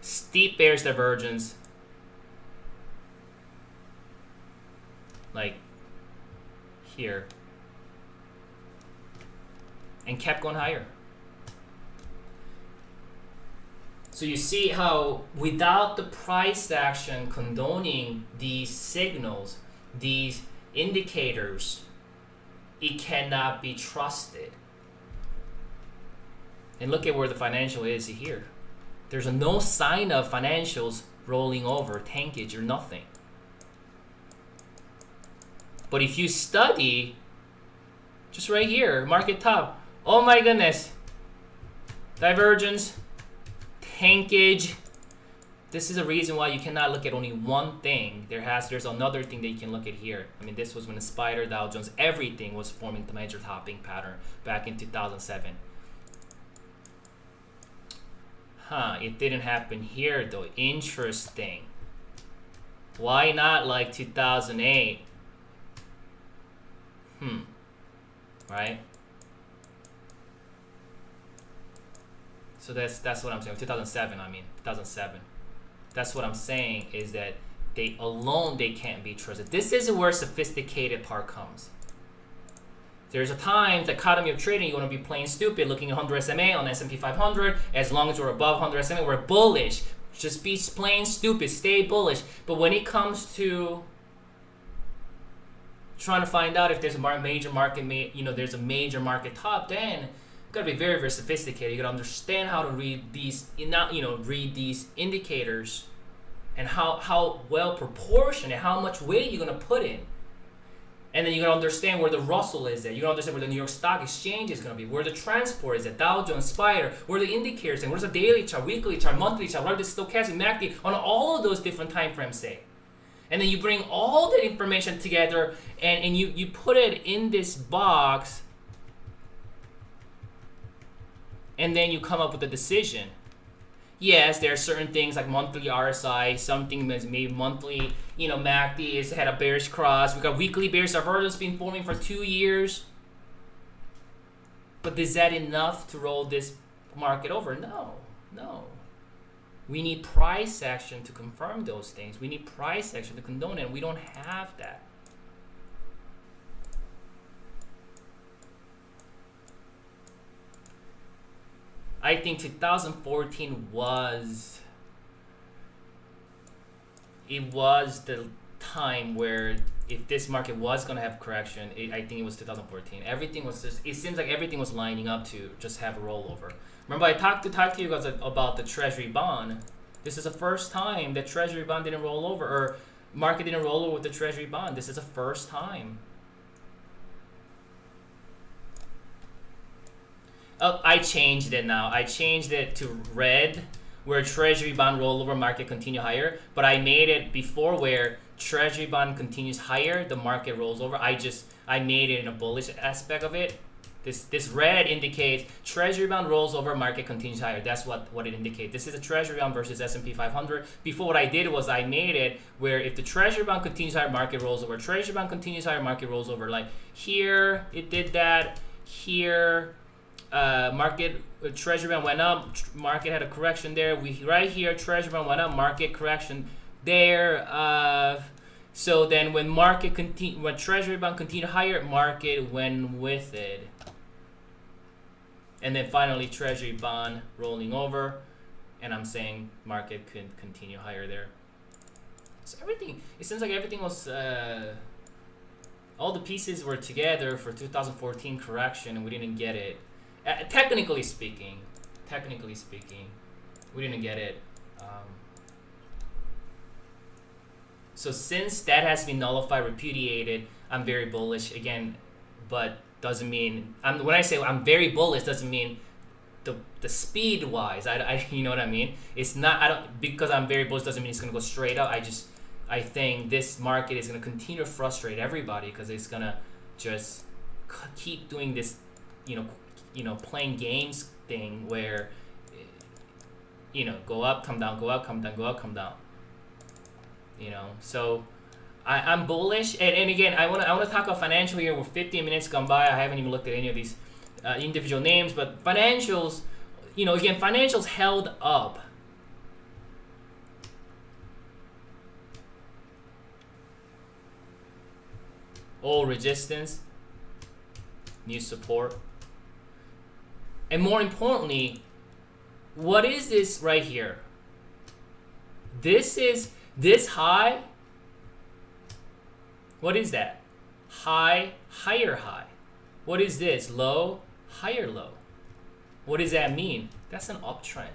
Steep bearish divergence, like here, and kept going higher. So you see how without the price action condoning these signals, these indicators, it cannot be trusted. And look at where the financial is here. There's no sign of financials rolling over, tankage or nothing. But if you study, just right here, market top, oh my goodness, divergence, tankage. This is a reason why you cannot look at only one thing. There's another thing that you can look at here. I mean, this was when the spider, Dow Jones, everything was forming the major topping pattern back in 2007. It didn't happen here though. Interesting. Why not like 2008? Right? So that's what I'm saying. 2007, I mean 2007. That's what I'm saying, is that they can't be trusted. This is where sophisticated part comes. There's a time, the economy of trading, you want to be playing stupid, looking at 100 SMA on S&P 500. As long as we're above 100 SMA, we're bullish. Just be plain stupid, stay bullish. But when it comes to trying to find out if there's a major market, there's a major market top, then you gotta be very, very sophisticated. You gotta understand how to read these, read these indicators, and how well proportioned and how much weight you're gonna put in. And then you gotta understand where the Russell is at. You gotta understand where the New York Stock Exchange is gonna be, where the transport is at, Dow Jones, Spider, where the indicators, and where's the daily chart, weekly chart, monthly chart, what the stochastic, MACD, on all of those different time frames say. And then you bring all that information together and you put it in this box, and then you come up with a decision. Yes, there are certain things like monthly RSI, something that's maybe monthly, MACD has had a bearish cross. We got weekly bearish divergence been forming for 2 years. But is that enough to roll this market over? No, no. We need price action to confirm those things. We need price action to condone it. We don't have that. I think 2014 was the time where if this market was gonna have correction, I think it was 2014. Everything was just, it seems like everything was lining up to just have a rollover. Remember, I talked to you guys about the Treasury bond. This is the first time that Treasury bond didn't roll over, or market didn't roll over with the Treasury bond. This is the first time. Oh, I changed it now. I changed it to red, where Treasury bond rollover, market continue higher. But I made it before where Treasury bond continues higher, the market rolls over. I made it in a bullish aspect of it. This red indicates Treasury bond rolls over, market continues higher. That's what it indicates. This is a Treasury bond versus S&P 500. Before, what I did was I made it where if the Treasury bond continues higher, market rolls over. Treasury bond continues higher, market rolls over. Like here, it did that. Here, market Treasury bond went up. Market had a correction there. Right here, Treasury bond went up. Market correction there. So then when when Treasury bond continued higher, market went with it. And then finally, Treasury bond rolling over, and I'm saying market could continue higher there. So everything, it seems like everything was, all the pieces were together for 2014 correction, and we didn't get it. Technically speaking, we didn't get it. So since that has been nullified, repudiated, I'm very bullish again, but doesn't mean when I say I'm very bullish, doesn't mean the speed wise. You know what I mean? It's not, because I'm very bullish doesn't mean it's gonna go straight up. I think this market is gonna continue to frustrate everybody because it's gonna just keep doing this, playing games thing where, go up, come down, go up, come down, go up, come down. So I'm bullish, and again, I want to talk about financial here. We're 15 minutes gone by. I haven't even looked at any of these individual names, but financials, again, financials held up. Old resistance, new support, and more importantly, what is this right here? This is this high. What is that? High, higher high. What is this? Low, higher low. What does that mean? That's an uptrend.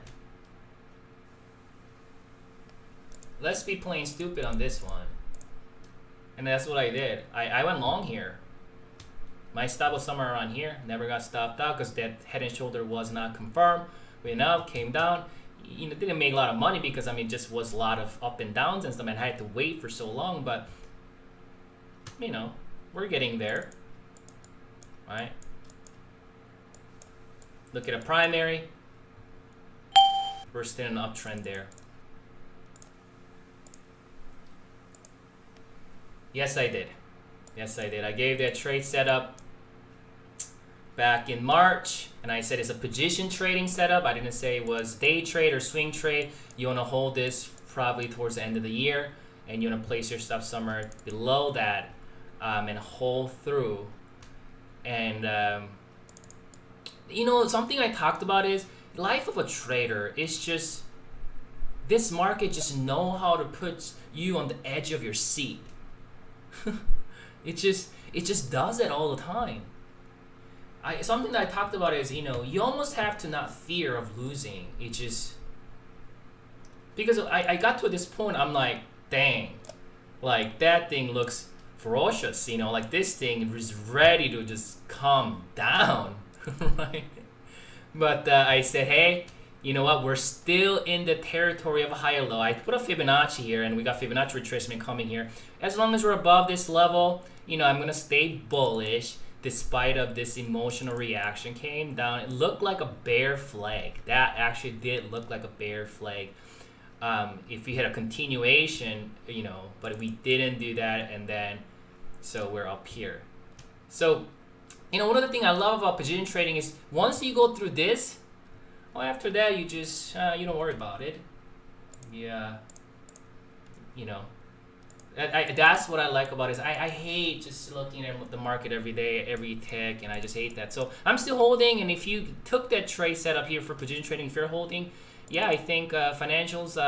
Let's be plain stupid on this one. And that's what I did. I went long here. My stop was somewhere around here. Never got stopped out because that head and shoulder was not confirmed. Went up, came down. Didn't make a lot of money because, just was a lot of up and downs and stuff, and I had to wait for so long, but we're getting there, right? Look at a primary. We're still in an uptrend there. Yes, I did. Yes, I did. I gave that trade setup back in March, and I said it's a position trading setup. I didn't say it was day trade or swing trade. You want to hold this probably towards the end of the year, and you want to place your stuff somewhere below that, and hold through. And something I talked about is life of a trader is just, this market just know how to put you on the edge of your seat. it just does it all the time. Something that I talked about is, you almost have to not fear of losing. It just, because I got to this point, I'm like, dang, like that thing looks ferocious, like this thing is ready to just come down, right? But I said, hey, you know what? We're still in the territory of a higher low. I put a Fibonacci here, and we got Fibonacci retracement coming here. As long as we're above this level, I'm gonna stay bullish. Despite of this emotional reaction came down, it looked like a bear flag. That actually did look like a bear flag. If we had a continuation, but we didn't do that, and then so we're up here. So, one of the things I love about position trading is once you go through this, well, after that you just you don't worry about it. Yeah. You know, that's what I like about it. Is I hate just looking at the market every day, every tick, and I just hate that. So I'm still holding, and if you took that trade setup here for position trading, if you're holding, yeah, I think financials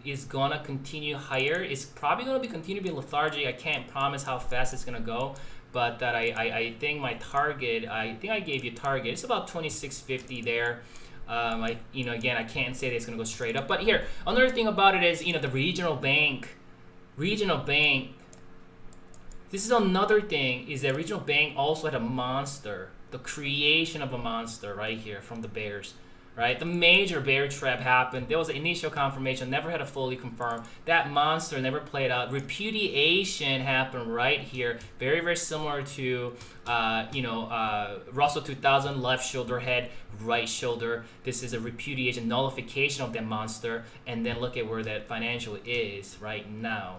is gonna continue higher. It's probably gonna continue to be lethargic. I can't promise how fast it's gonna go, but that I think my target, I think I gave you target. It's about 2650 there. Again, I can't say that it's gonna go straight up. But here, another thing about it is, the regional bank. This is another thing, is that regional bank also had a monster, the creation of a monster right here from the bears, right? The major bear trap happened. There was an initial confirmation, never had a fully confirmed. That monster never played out. Repudiation happened right here, very, very similar to Russell 2000, left shoulder head, right shoulder. This is a repudiation, nullification of that monster, and then look at where that financial is right now.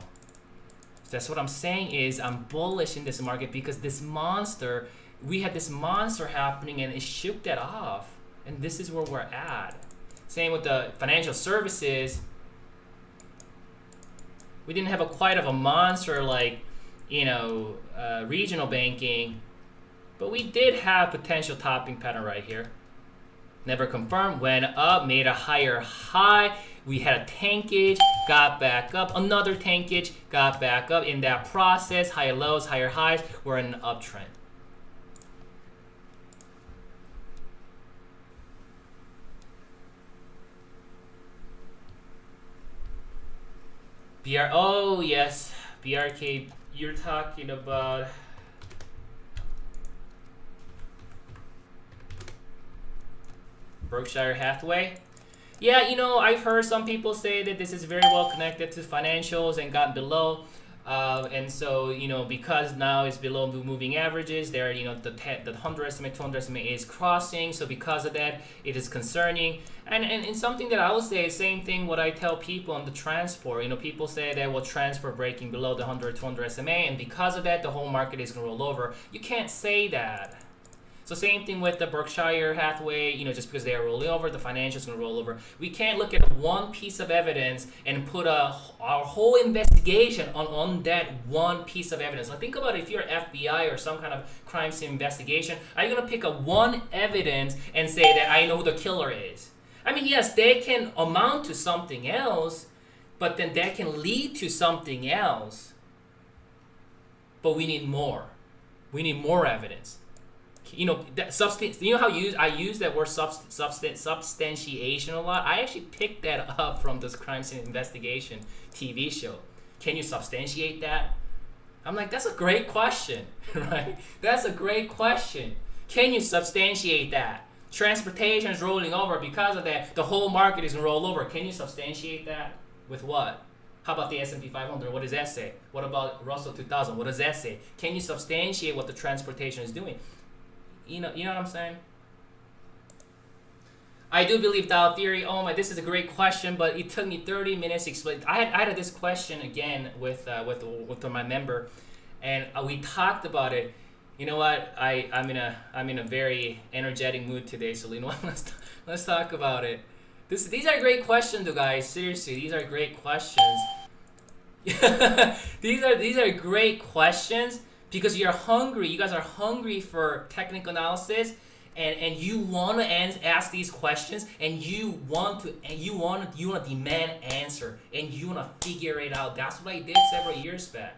So that's what I'm saying, is I'm bullish in this market because this monster, we had this monster happening and it shook that off, and this is where we're at. Same with the financial services. We didn't have quite of a monster like regional banking, but we did have potential topping pattern right here. Never confirmed, went up, made a higher high. We had a tankage, got back up, another tankage, got back up. In that process, higher lows, higher highs, we're in an uptrend. Oh yes, BRK, you're talking about Berkshire Hathaway. Yeah, I've heard some people say that this is very well connected to financials and got below. And so, because now it's below the moving averages, there, the 100 estimate, 200 estimate is crossing. So because of that, it is concerning. And something that I will say, same thing what I tell people on the transport. People say that, well, transport breaking below the 100, 200 SMA, and because of that, the whole market is going to roll over. You can't say that. So same thing with the Berkshire Hathaway, just because they are rolling over, the financials going to roll over. We can't look at one piece of evidence and put our whole investigation on that one piece of evidence. Like, think about it, if you're FBI or some kind of crime scene investigation, are you going to pick up one evidence and say that I know who the killer is? I mean, yes, they can amount to something else, but then that can lead to something else. But we need more. We need more evidence. That substance. How I use that word substantiation a lot. I actually picked that up from this crime scene investigation TV show. Can you substantiate that? I'm like, that's a great question, right? That's a great question. Can you substantiate that? Transportation is rolling over. Because of that, the whole market is going to roll over. Can you substantiate that? With what? How about the S&P 500? What does that say? What about Russell 2000? What does that say? Can you substantiate what the transportation is doing? You know what I'm saying? I do believe Dow theory. Oh my, this is a great question, but it took me 30 minutes to explain. I had this question again with my member, and we talked about it. You know what? I'm in a very energetic mood today, so you know what? Let's talk about it. These are great questions, though, guys. Seriously, these are great questions. These are great questions. Because you're hungry, you guys are hungry for technical analysis, and you want to ask these questions, and you want to demand answer, and you want to figure it out. That's what I did several years back.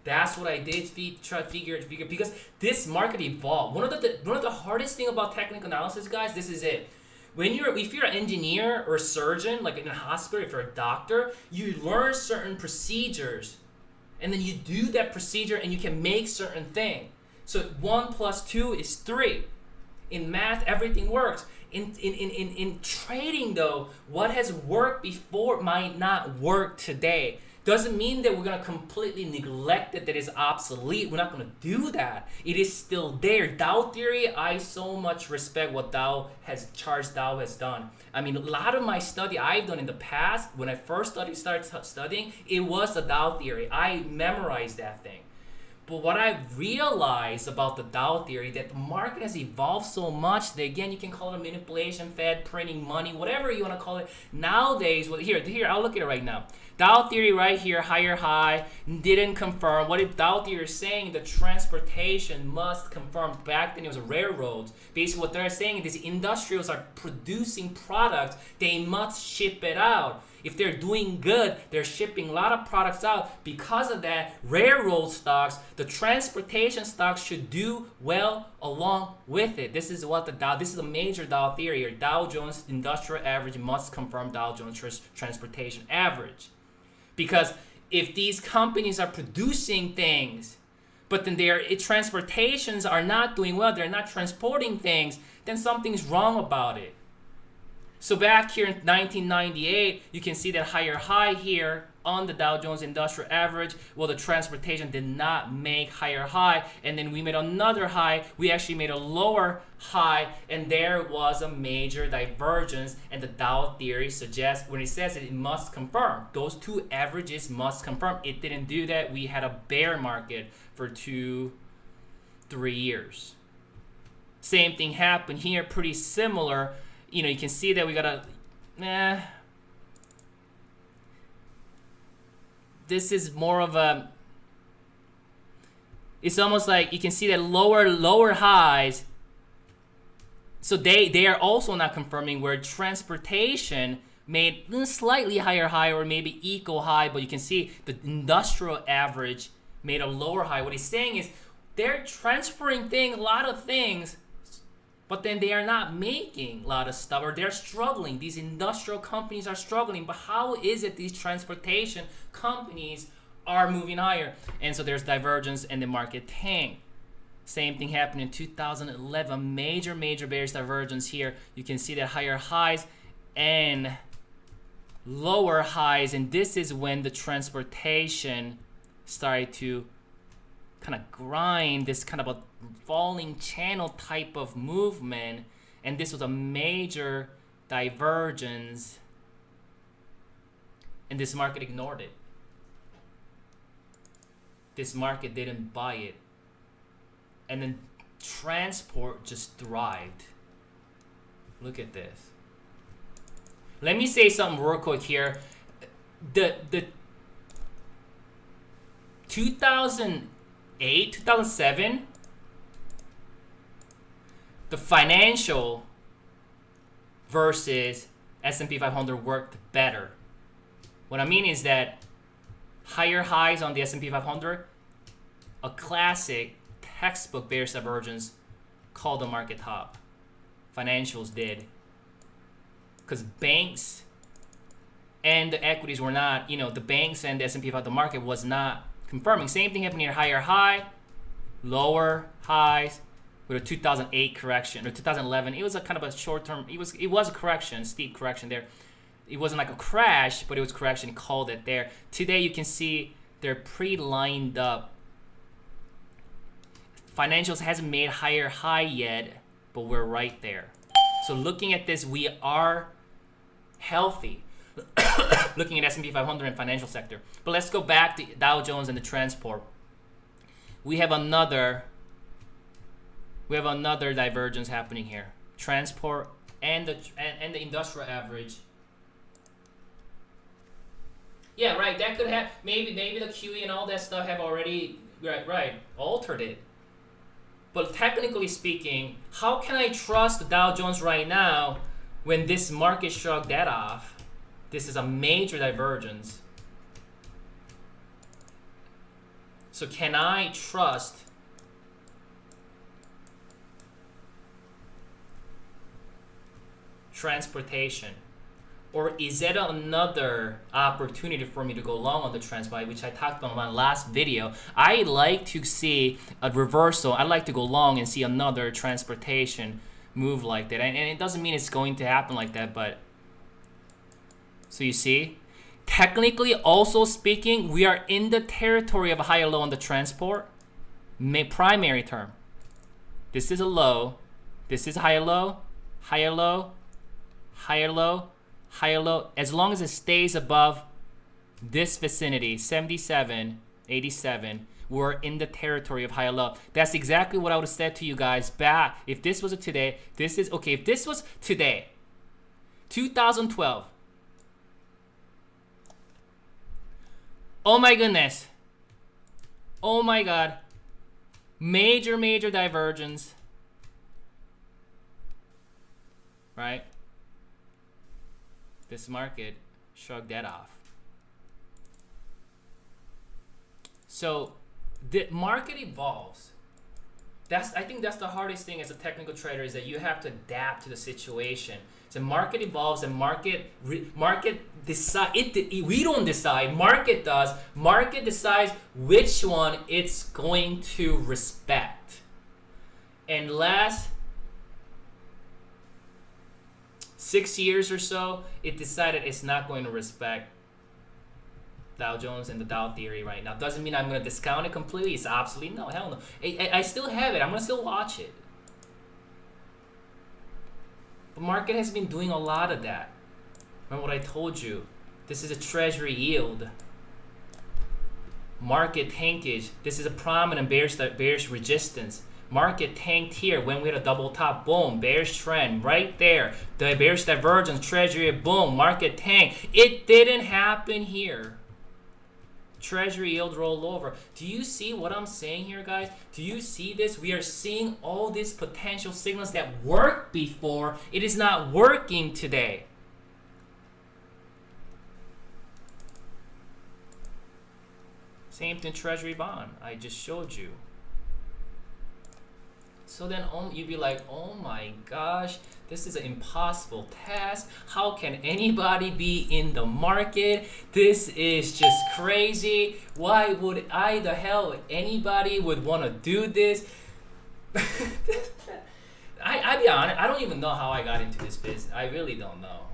That's what I did, try to figure because this market evolved. One of the hardest thing about technical analysis, guys, this is it. If you're an engineer or a surgeon, like in a hospital, if you're a doctor, you learn certain procedures. And then you do that procedure and you can make certain thing. So 1 + 2 is 3. In math, everything works. In trading, though, what has worked before might not work today. Doesn't mean that we're going to completely neglect it, that it's obsolete. We're not going to do that. It is still there. Dow theory, I so much respect what Charles Dow has done. I mean, a lot of my study I've done in the past, when I first started studying, it was the Dow theory. I memorized that thing. But what I realized about the Dow theory, that the market has evolved so much that, again, you can call it manipulation, Fed printing money, whatever you want to call it. Nowadays, well, here, I'll look at it right now. Dow theory right here, higher high, didn't confirm. What if Dow theory is saying? The transportation must confirm. Back then it was railroads. Basically what they're saying is these industrials are producing products, they must ship it out. If they're doing good, they're shipping a lot of products out. Because of that, railroad stocks, the transportation stocks should do well along with it. This is what the Dow, this is a major Dow theory here. Dow Jones Industrial Average must confirm Dow Jones Transportation Average. Because if these companies are producing things, but then their transportations are not doing well, they're not transporting things, then something's wrong about it. So back here in 1998, you can see that higher high here on the Dow Jones Industrial Average. Well, the transportation did not make higher high, and then we made another high. We actually made a lower high, and there was a major divergence, and the Dow theory suggests, when it says it must confirm, those two averages must confirm. It didn't do that. We had a bear market for 2-3 years. Same thing happened here, pretty similar. You know, you can see that we got a, this is more of a, it's almost like you can see that lower highs. So they are also not confirming, where transportation made slightly higher high or maybe equal high, but you can see the industrial average made a lower high. What he's saying is they're transferring a lot of things, but then they are not making a lot of stuff, or they're struggling. These industrial companies are struggling. But how is it these transportation companies are moving higher? And so there's divergence and the market tanked. Same thing happened in 2011. Major bearish divergence here. You can see that higher highs and lower highs. And this is when the transportation started to kind of grind, this kind of a falling channel type of movement, and this was a major divergence, and this market ignored it. This market didn't buy it, and then transport just thrived. Look at this. Let me say something real quick here. The 2008, 2007, the financial versus S&P 500 worked better. What I mean is that higher highs on the S&P 500, a classic textbook bearish divergence, called the market top. Financials did. Because banks and the equities were not, you know, the banks and the S&P 500, the market was not confirming. Same thing happened here, higher high, lower highs, with a 2008 correction or 2011. It was a kind of a short term. It was a correction, steep correction there. It wasn't like a crash, but it was correction. Called it there. Today you can see they're pre-lined up. Financials hasn't made higher high yet, but we're right there. So looking at this, we are healthy. Looking at S&P 500 and financial sector. But let's go back to Dow Jones and the transport. We have another divergence happening here. Transport and the industrial average. Yeah, right. That could have maybe the QE and all that stuff have already altered it. But technically speaking, how can I trust the Dow Jones right now when this market shrugged that off? This is a major divergence. So can I trust transportation? Or is that another opportunity for me to go long on the transport, which I talked about in my last video? I like to see a reversal. I like to go long and see another transportation move like that. And it doesn't mean it's going to happen like that, but so you see, technically also speaking, we are in the territory of a higher low on the transport. Primary term. This is a low. This is a higher low, higher low, higher low, higher low. As long as it stays above this vicinity, 77, 87, we're in the territory of higher low. That's exactly what I would have said to you guys back. If this was a today, this is, okay, if this was today, 2012. Oh my goodness. Oh my God. Major, major divergence. Right? This market shrugged that off. So the market evolves. I think that's the hardest thing as a technical trader, is that you have to adapt to the situation. So market evolves, and market decide. We don't decide. Market does. Market decides which one it's going to respect. And last 6 years or so, it decided it's not going to respect Dow Jones and the Dow theory right now. Doesn't mean I'm going to discount it completely. It's absolutely no, hell no. I still have it. I'm going to still watch it. The market has been doing a lot of that. Remember what I told you? This is a Treasury yield. Market tankage. This is a prominent bearish resistance. Market tanked here when we had a double top. Boom. Bearish trend right there. The bearish divergence. Treasury. Boom. Market tank. It didn't happen here. Treasury yield rollover. Do you see what I'm saying here, guys? Do you see this? We are seeing all these potential signals that worked before. It is not working today. Same thing, Treasury bond. I just showed you. So then you'd be like, oh my gosh, this is an impossible task. How can anybody be in the market? This is just crazy. Why would anybody would want to do this? I be honest, I don't even know how I got into this business. I really don't know.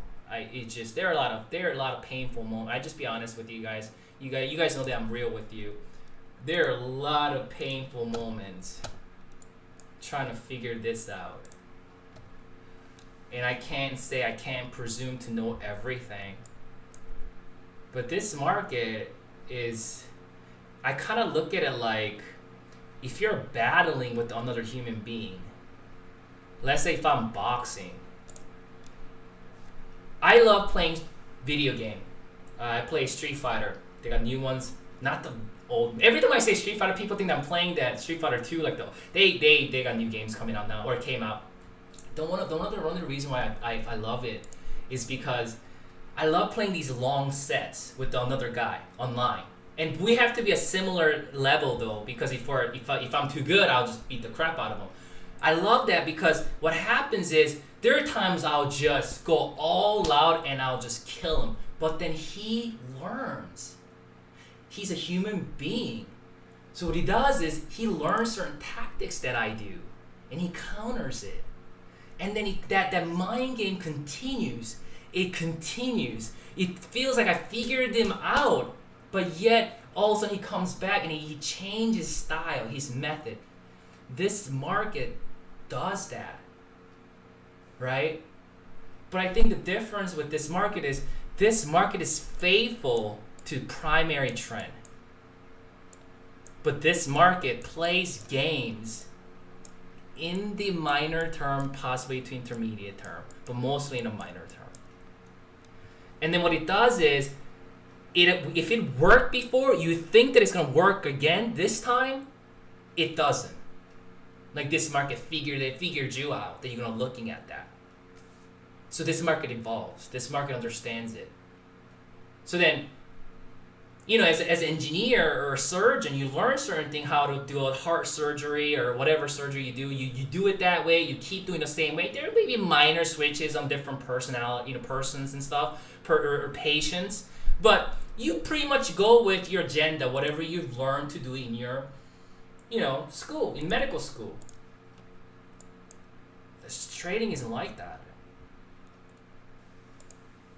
There are a lot of painful moments. I just be honest with you guys. You guys know that I'm real with you. There are a lot of painful moments trying to figure this out. And I can't presume to know everything. But this market is, I kind of look at it like, if you're battling with another human being, let's say if I'm boxing, I love playing video game. I play Street Fighter. They got new ones, not the old. Every time I say Street Fighter, people think I'm playing that Street Fighter 2. Like they got new games coming out now, or it came out. One of the reason why I love it is because I love playing these long sets with another guy online, and we have to be a similar level though, because if I'm too good, I'll just beat the crap out of him. I love that because what happens is there are times I'll just go all out and I'll just kill him, but then he learns. He's a human being. So what he does is he learns certain tactics that I do, and he counters it. And then that mind game continues. It continues. It feels like I figured him out, but yet all of a sudden he comes back and he changes his style, his method. This market does that, right? But I think the difference with this market is faithful to primary trend. But this market plays games in the minor term, possibly to intermediate term, but mostly in a minor term. And then what it does is, if it worked before, you think that it's going to work again this time, it doesn't. Like this market figured you out that you're going to looking at that. So this market evolves. This market understands it. So then, you know, as an engineer or a surgeon, you learn certain thing, how to do a heart surgery or whatever surgery you do. You do it that way. You keep doing the same way. There may be minor switches on different personality, persons and stuff, or patients, but you pretty much go with your agenda, whatever you've learned to do in your, school, in medical school. Trading isn't like that.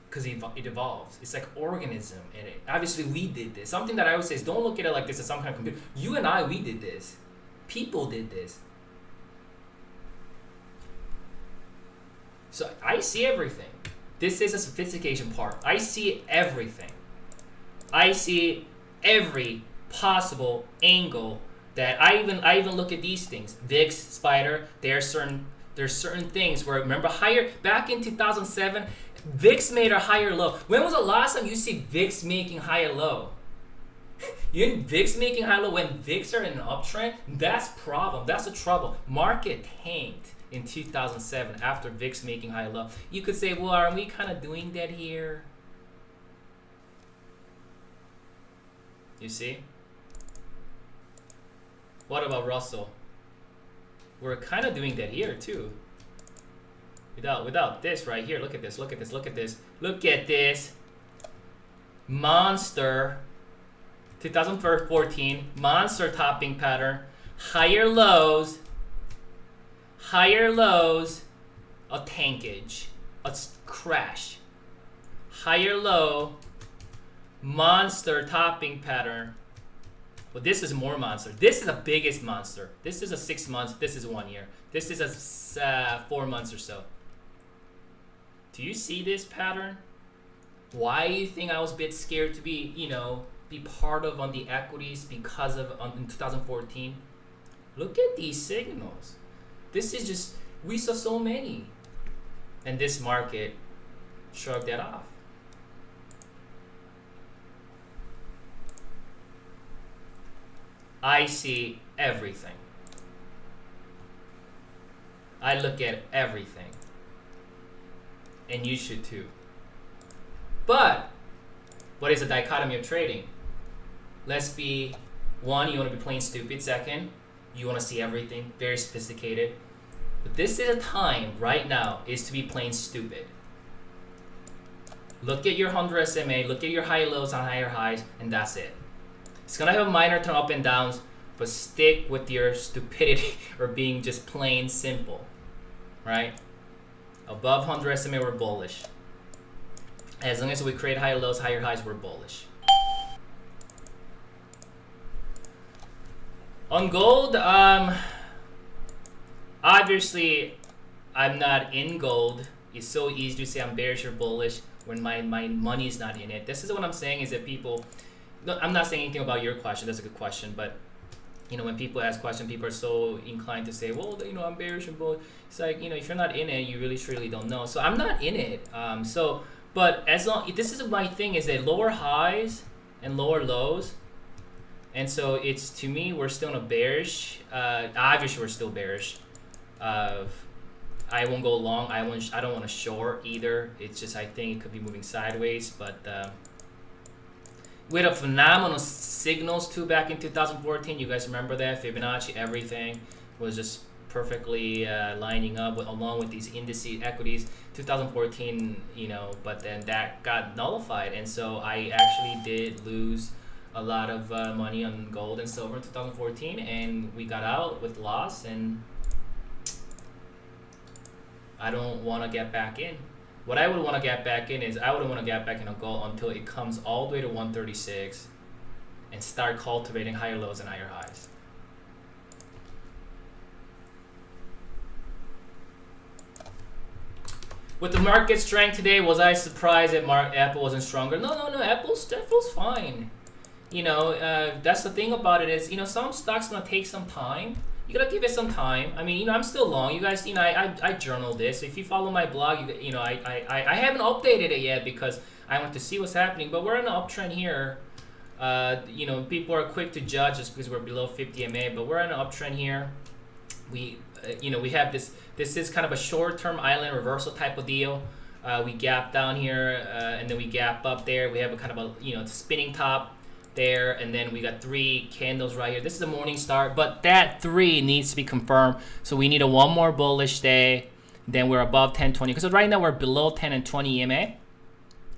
Because it evolves. It's like organism. And obviously we did this. Something that I always say is, don't look at it like this as some kind of computer. You and I, we did this. People did this. So I see everything. This is a sophistication part. I see everything. I see every possible angle that I even look at these things. VIX, Spider, there's certain things where, remember, higher back in 2007, VIX made a higher low. When was the last time you see VIX making higher low? You VIX making high low when VIX are in an uptrend, that's problem. That's the trouble. Market tanked in 2007 after VIX making high low. You could say, well, are we kind of doing that here? You see? What about Russell? We're kind of doing that here too. Without this right here. Look at this. Look at this. Look at this. Look at this. Monster. 2014 monster topping pattern. Higher lows. Higher lows. A tankage. A crash. Higher low. Monster topping pattern. Well, this is more monster. This is the biggest monster. This is a 6 months. This is 1 year. This is a 4 months or so. Do you see this pattern? Why do you think I was a bit scared to be, be part of on the equities because of in 2014? Look at these signals. This is just, we saw so many. And this market shrugged that off. I see everything. I look at everything. And you should too. But what is the dichotomy of trading? Let's be, one, you want to be plain stupid. Second, you want to see everything, very sophisticated. But this is a time right now is to be plain stupid. Look at your 100 SMA, look at your high lows on higher highs, and that's it. It's gonna have a minor turn up and downs, but stick with your stupidity or being just plain simple, right? Above 100 SMA, we're bullish. As long as we create higher lows, higher highs, we're bullish. On gold, obviously, I'm not in gold. It's so easy to say I'm bearish or bullish when my money is not in it. This is what I'm saying is that people, no, I'm not saying anything about your question. That's a good question, but when people ask questions, people are so inclined to say, well, I'm bearish and bullish. It's like, if you're not in it, you really truly don't know. So I'm not in it. But as long, this is my thing is that lower highs and lower lows. And so it's, to me, we're still in a bearish. Obviously, we're still bearish. I won't go long. I don't want to short either. It's just, I think it could be moving sideways. But we had a phenomenal signals too back in 2014. You guys remember that? Fibonacci, everything was just perfectly lining up along with these indices, equities. 2014, but then that got nullified. And so I actually did lose a lot of money on gold and silver in 2014. And we got out with loss. And I don't want to get back in. What I would want to get back in is I would want to get back in a gold until it comes all the way to 136 and start cultivating higher lows and higher highs. With the market strength today, was I surprised that Apple wasn't stronger? No. Apple's fine. That's the thing about it is, some stocks gonna take some time. You gotta give it some time. I mean, I'm still long. You guys, I journal this. If you follow my blog, I haven't updated it yet because I want to see what's happening. But we're in an uptrend here. People are quick to judge us because we're below 50 MA, but we're in an uptrend here. We have this. This is kind of a short-term island reversal type of deal. We gap down here, and then we gap up there. We have a kind of a spinning top there, and then we got 3 candles right here. This is a morning start, but that 3 needs to be confirmed. So we need a 1 more bullish day. Then we're above 10-20 because right now we're below 10 and 20 EMA.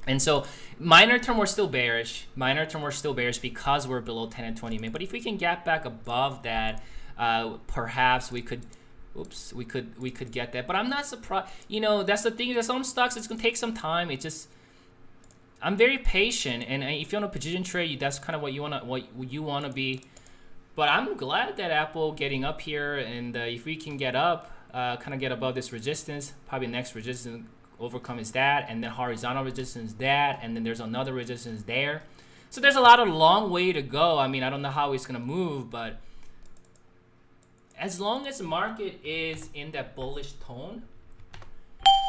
And so minor term we're still bearish. Minor term we're still bearish because we're below 10 and 20 EMA. But if we can gap back above that, perhaps we could. Oops, we could get that. But I'm not surprised. That's the thing. There's some stocks it's gonna take some time. It just. I'm very patient, and if you want to position trade, that's kind of what you wanna be. But I'm glad that Apple getting up here, and if we can get up, kind of get above this resistance, probably next resistance overcome is that, and then horizontal resistance that, and then there's another resistance there. So there's a lot of long way to go. I mean, I don't know how it's gonna move, but as long as the market is in that bullish tone,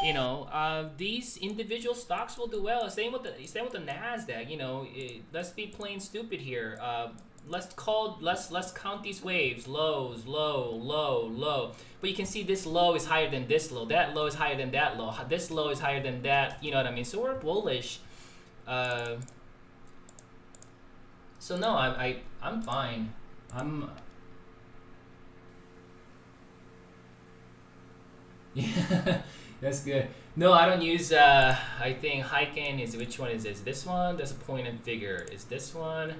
you know, these individual stocks will do well. Same with the Nasdaq. You know, let's be plain stupid here. Let's count these waves: lows, low, low, low. But you can see this low is higher than this low. That low is higher than that low. This low is higher than that. You know what I mean? So we're bullish. So no, I'm fine. Yeah, that's good. No, I don't use, I think Heiken is, which one is this? This one? That's a point and figure. Is this one?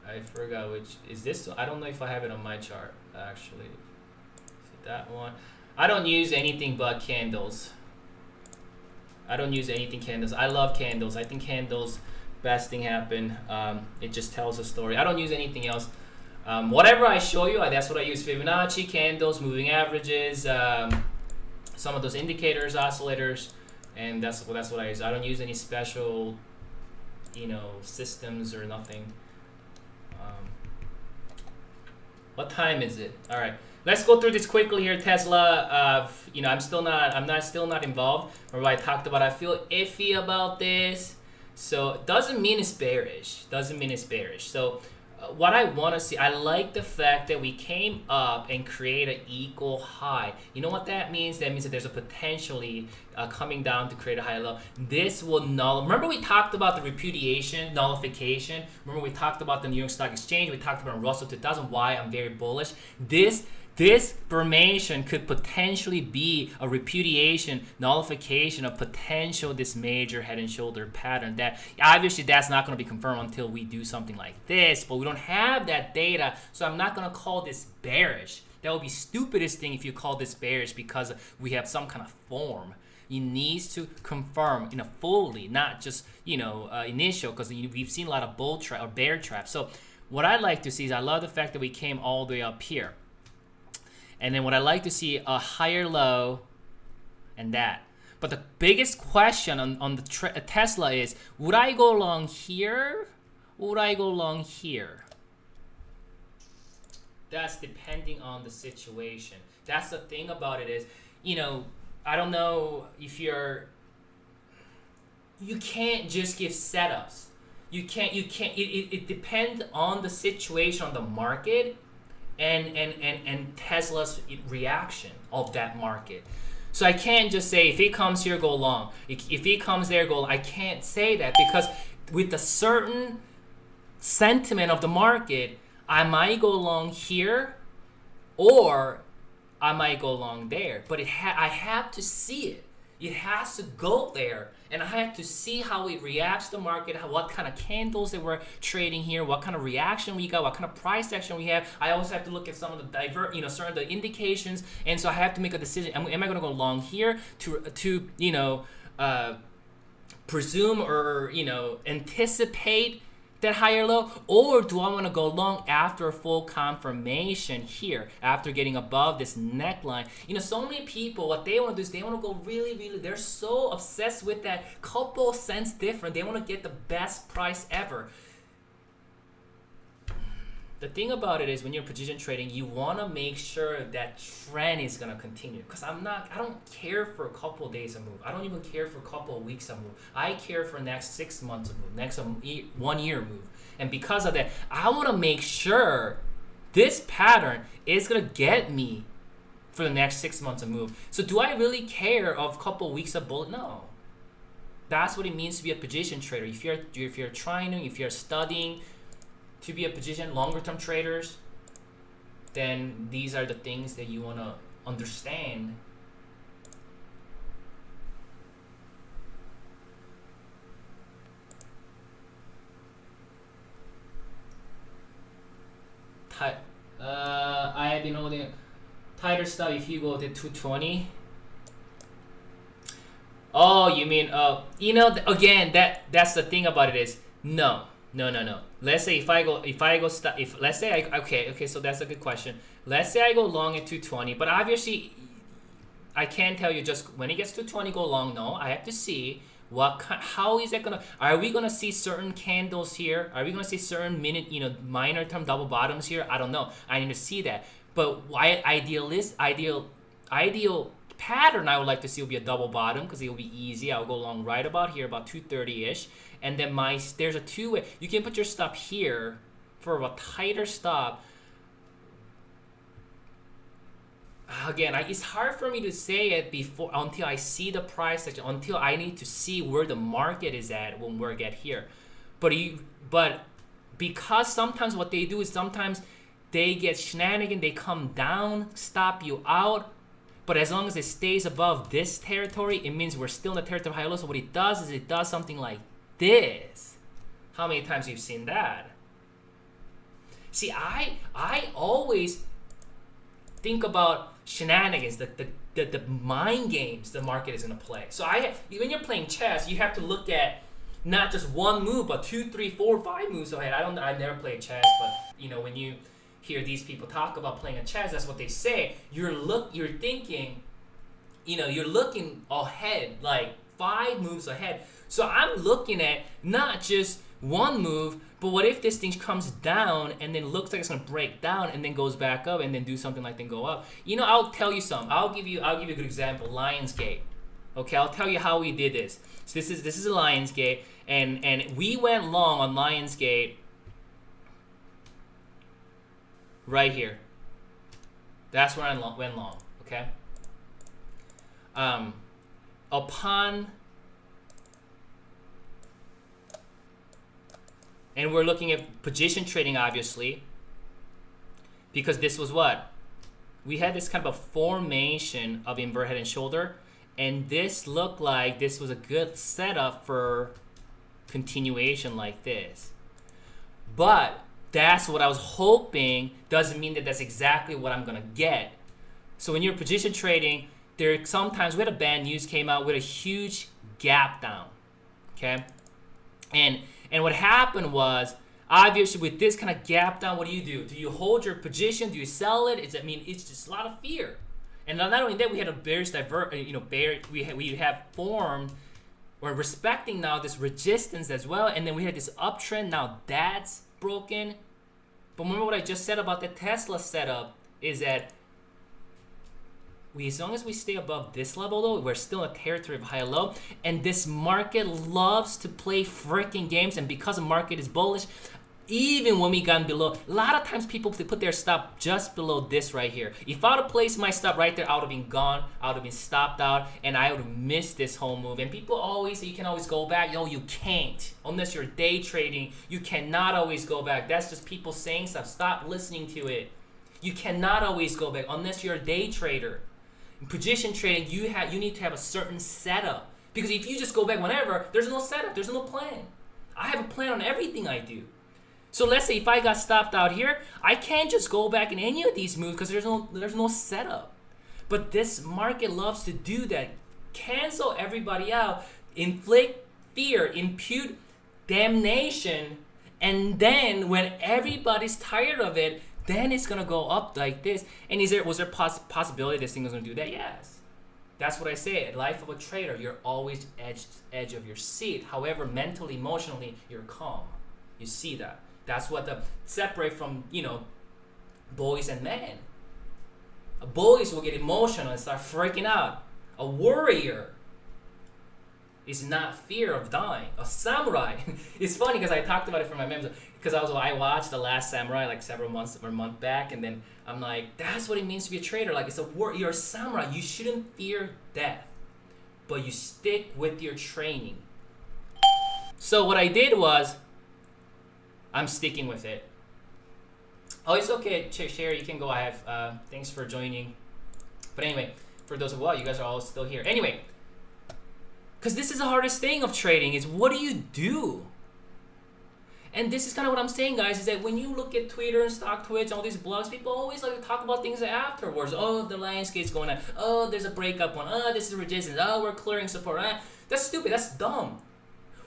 I forgot which. Is this one? I don't know if I have it on my chart, actually. Is it that one? I don't use anything but candles. I don't use anything candles. I love candles. I think candles, best thing happen. It just tells a story. I don't use anything else. Whatever I show you, that's what I use. Fibonacci, candles, moving averages, some of those indicators, oscillators, and that's what I use. I don't use any special, you know, systems or nothing. What time is it? All right, let's go through this quickly here. Tesla, you know, I'm still not involved. Remember I talked about I feel iffy about this, so it doesn't mean it's bearish. Doesn't mean it's bearish. So what I want to see, I like the fact that we came up and create an equal high. You know what that means? That means that there's a potentially coming down to create a high low. This will null. Remember we talked about the repudiation, nullification. Remember we talked about the New York Stock Exchange. We talked about Russell 2000. Why I'm very bullish. This formation could potentially be a repudiation, nullification of potential this major head and shoulder pattern. That obviously that's not going to be confirmed until we do something like this, but we don't have that data, so I'm not going to call this bearish. That would be stupidest thing if you call this bearish because we have some kind of form. It needs to confirm in a fully, not just, you know, initial, because we've seen a lot of bull trap or bear traps. So what I like to see is I love the fact that we came all the way up here. And then what I like to see a higher low and that. But the biggest question on the Tesla is, would I go long here? Or would I go long here? That's depending on the situation. That's the thing about it is, you know, I don't know if you can't just give setups. You can't, it depends on the situation, on the market, and Tesla's reaction of that market. So I can't just say if he comes here, go long. If he comes there, go long. I can't say that because with a certain sentiment of the market, I might go long here or I might go long there. But I have to see it. It has to go there. And I have to see how it reacts to the market, what kind of candles that we're trading here, what kind of reaction we got, what kind of price action we have. I also have to look at some of the certain the indications, and so I have to make a decision. Am I going to go long here to you know, presume or, you know, anticipate that higher low, or do I want to go long after a full confirmation here, after getting above this neckline? You know, so many people, what they want to do is they want to go really, they're so obsessed with that couple cents different. They want to get the best price ever. The thing about it is when you're position trading, you want to make sure that trend is going to continue. Because I don't care for a couple of days of move. I don't even care for a couple of weeks of move. I care for next 6 months of move, next 1 year move. And because of that, I want to make sure this pattern is going to get me for the next 6 months of move. So do I really care of a couple of weeks of bullet? No. That's what it means to be a position trader. If you're trying to, if you're studying to be a position longer term traders, then these are the things that you want to understand. I have been holding tighter stuff if you go to 220. Oh, you mean you know, again, that's the thing about it is no. Let's say okay, so that's a good question. Let's say I go long at 220, but obviously I can't tell you just when it gets to 220 go long. No, I have to see How is that gonna? Are we gonna see certain candles here? Are we gonna see certain minor term double bottoms here? I don't know. I need to see that. But ideal pattern I would like to see will be a double bottom because it will be easy. I'll go along right about here, about 230-ish, and then there's a two-way. You can put your stop here for a tighter stop. Again, it's hard for me to say it until I see the price section, until I need to see where the market is at when we get here. But because sometimes what they do is sometimes they get shenanigan, they come down, stop you out. But as long as it stays above this territory, it means we're still in the territory of high low. So what it does is it does something like this. How many times you've seen that? See, I always think about shenanigans, the mind games the market is going to play. So when you're playing chess, you have to look at not just one move, but 2, 3, 4, 5 moves ahead. I've never played chess, but when you hear these people talk about playing a chess, that's what they say. You're thinking, you're looking ahead, like 5 moves ahead. So I'm looking at not just one move, but what if this thing comes down and then looks like it's gonna break down and then goes back up and then do something like then go up? I'll tell you something. I'll give you a good example. Lionsgate. Okay, I'll tell you how we did this. So this is a Lionsgate, and we went long on Lionsgate right here. That's where I went long. Okay. And we're looking at position trading, obviously, because this was what? We had this kind of a formation of invert head and shoulder, and this looked like this was a good setup for continuation like this. But that's what I was hoping. Doesn't mean that that's exactly what I'm gonna get. So when you're position trading, sometimes we had a bad news came out with a huge gap down, okay? And what happened was, obviously with this kind of gap down, what do? Do you hold your position? Do you sell it? It's just a lot of fear. And not only that, we had a bearish we have formed, we're respecting now this resistance as well, and then we had this uptrend. Now that's broken. But remember what I just said about the Tesla setup is that as long as we stay above this level, though, we're still in a territory of high low. And this market loves to play freaking games. And because the market is bullish, even when we got below, a lot of times people put their stop just below this right here. If I would have placed my stop right there, I would have been gone. I would have been stopped out, and I would have missed this whole move. And people always say you can always go back. No, you can't. Unless you're day trading, you cannot always go back. That's just people saying stuff. Stop listening to it. You cannot always go back unless you're a day trader. In position trading, you need to have a certain setup, because if you just go back whenever, there's no setup, there's no plan. I have a plan on everything I do. So let's say if I got stopped out here, I can't just go back in any of these moves because there's no setup. But this market loves to do that. Cancel everybody out, inflict fear, impute damnation, and then when everybody's tired of it, then it's gonna go up like this. And was there possibility this thing was gonna do that? Yes. That's what I say. Life of a trader, you're always edge of your seat. However, mentally, emotionally, you're calm. You see that. That's what separate from boys and men. Boys will get emotional and start freaking out. A warrior is not fear of dying. A samurai. It's funny because I talked about it for my members. Because I watched The Last Samurai like several months or a month back, and then I'm like, that's what it means to be a trader. Like, you're a samurai. You shouldn't fear death, but you stick with your training. So what I did was, I'm sticking with it. Oh, it's okay, Sherry. You can go. I have. Thanks for joining. But anyway, for those of you guys are all still here. Anyway, because this is the hardest thing of trading is what do you do? And this is kind of what I'm saying, guys, is that when you look at Twitter and Stock Twitch, all these blogs, people always like to talk about things afterwards. Oh, the landscape's going on. Oh, there's a breakup one. Oh, this is resistance. Oh, we're clearing support. That's stupid. That's dumb.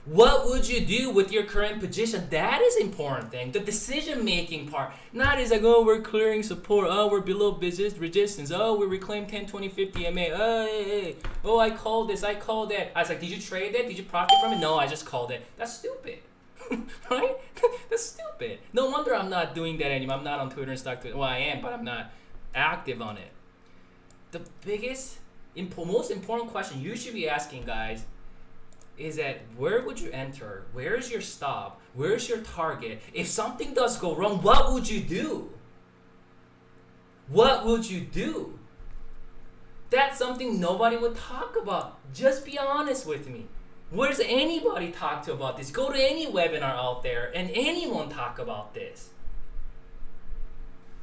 What would you do with your current position? That is important thing. The decision-making part. Not is like, oh, we're clearing support. Oh, we're below business resistance. Oh, we reclaim 10, 20, 50 MA. Oh, hey. Oh, I called this. I called that. I was like, did you trade that? Did you profit from it? No, I just called it. That's stupid. Right? That's stupid. No wonder I'm not doing that anymore. I'm not on Twitter and stock Twitter. Well, I am, but I'm not active on it. The biggest, most important question you should be asking, guys, is that where would you enter? Where's your stop? Where's your target? If something does go wrong, what would you do? What would you do? That's something nobody would talk about. Just be honest with me. Where does anybody talk to about this? Go to any webinar out there and anyone talk about this.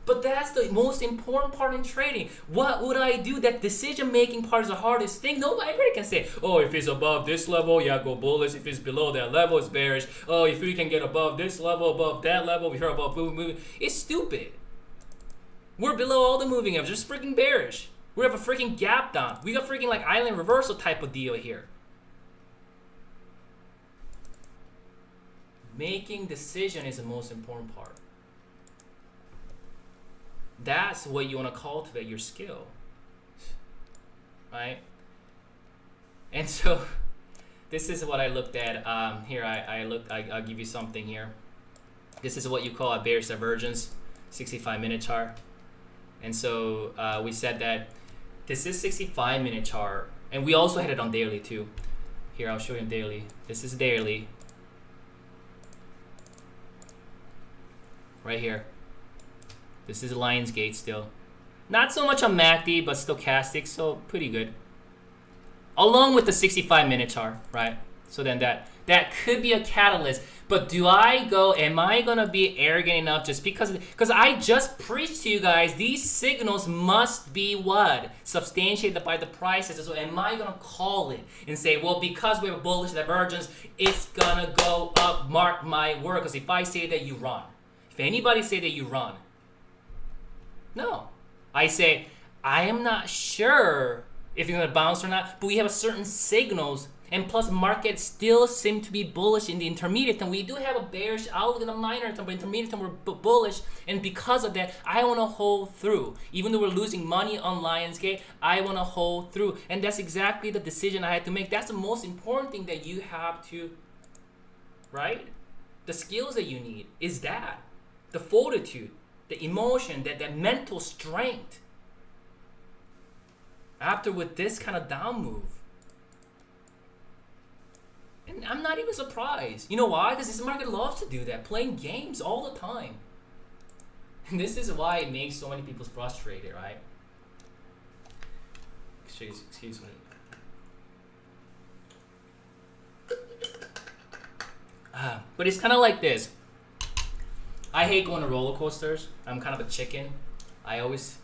But that's the most important part in trading. What would I do? That decision-making part is the hardest thing. Nobody can say, oh, if it's above this level, yeah, go bullish. If it's below that level, it's bearish. Oh, if we can get above this level, above that level, we hear about moving. It's stupid. We're below all the moving averages. It's freaking bearish. We have a freaking gap down. We got freaking like island reversal type of deal here. Making decision is the most important part. That's what you want to cultivate, your skill, right? And so this is what I looked at here. I'll give you something here. This is what you call a bearish divergence, 65-minute chart. And so we said that this is 65-minute chart, and we also had it on daily too. Here, I'll show you on daily. This is daily, right here. This is Lionsgate still. Not so much on MACD, but stochastic, so pretty good. Along with the 65-minute chart, right? So then that could be a catalyst. But do I go, am I gonna be arrogant enough just because I just preached to you guys, these signals must be what? Substantiated by the prices. So am I gonna call it and say, well, because we have a bullish divergence, it's gonna go up, mark my word. Because if I say that, you run. If anybody say that, you run. No. I say, I am not sure if you're going to bounce or not, but we have a certain signals, and plus markets still seem to be bullish in the intermediate term. We do have a bearish outlook in the minor term, but intermediate term we're bullish, and because of that, I want to hold through. Even though we're losing money on Lionsgate, I want to hold through, and that's exactly the decision I had to make. That's the most important thing that you have to, right? The skills that you need is that, the fortitude, the emotion, that mental strength. After with this kind of down move. And I'm not even surprised. You know why? Because this market loves to do that. Playing games all the time. And this is why it makes so many people frustrated, right? Excuse me. But it's kind of like this. I hate going to roller coasters. I'm kind of a chicken. I always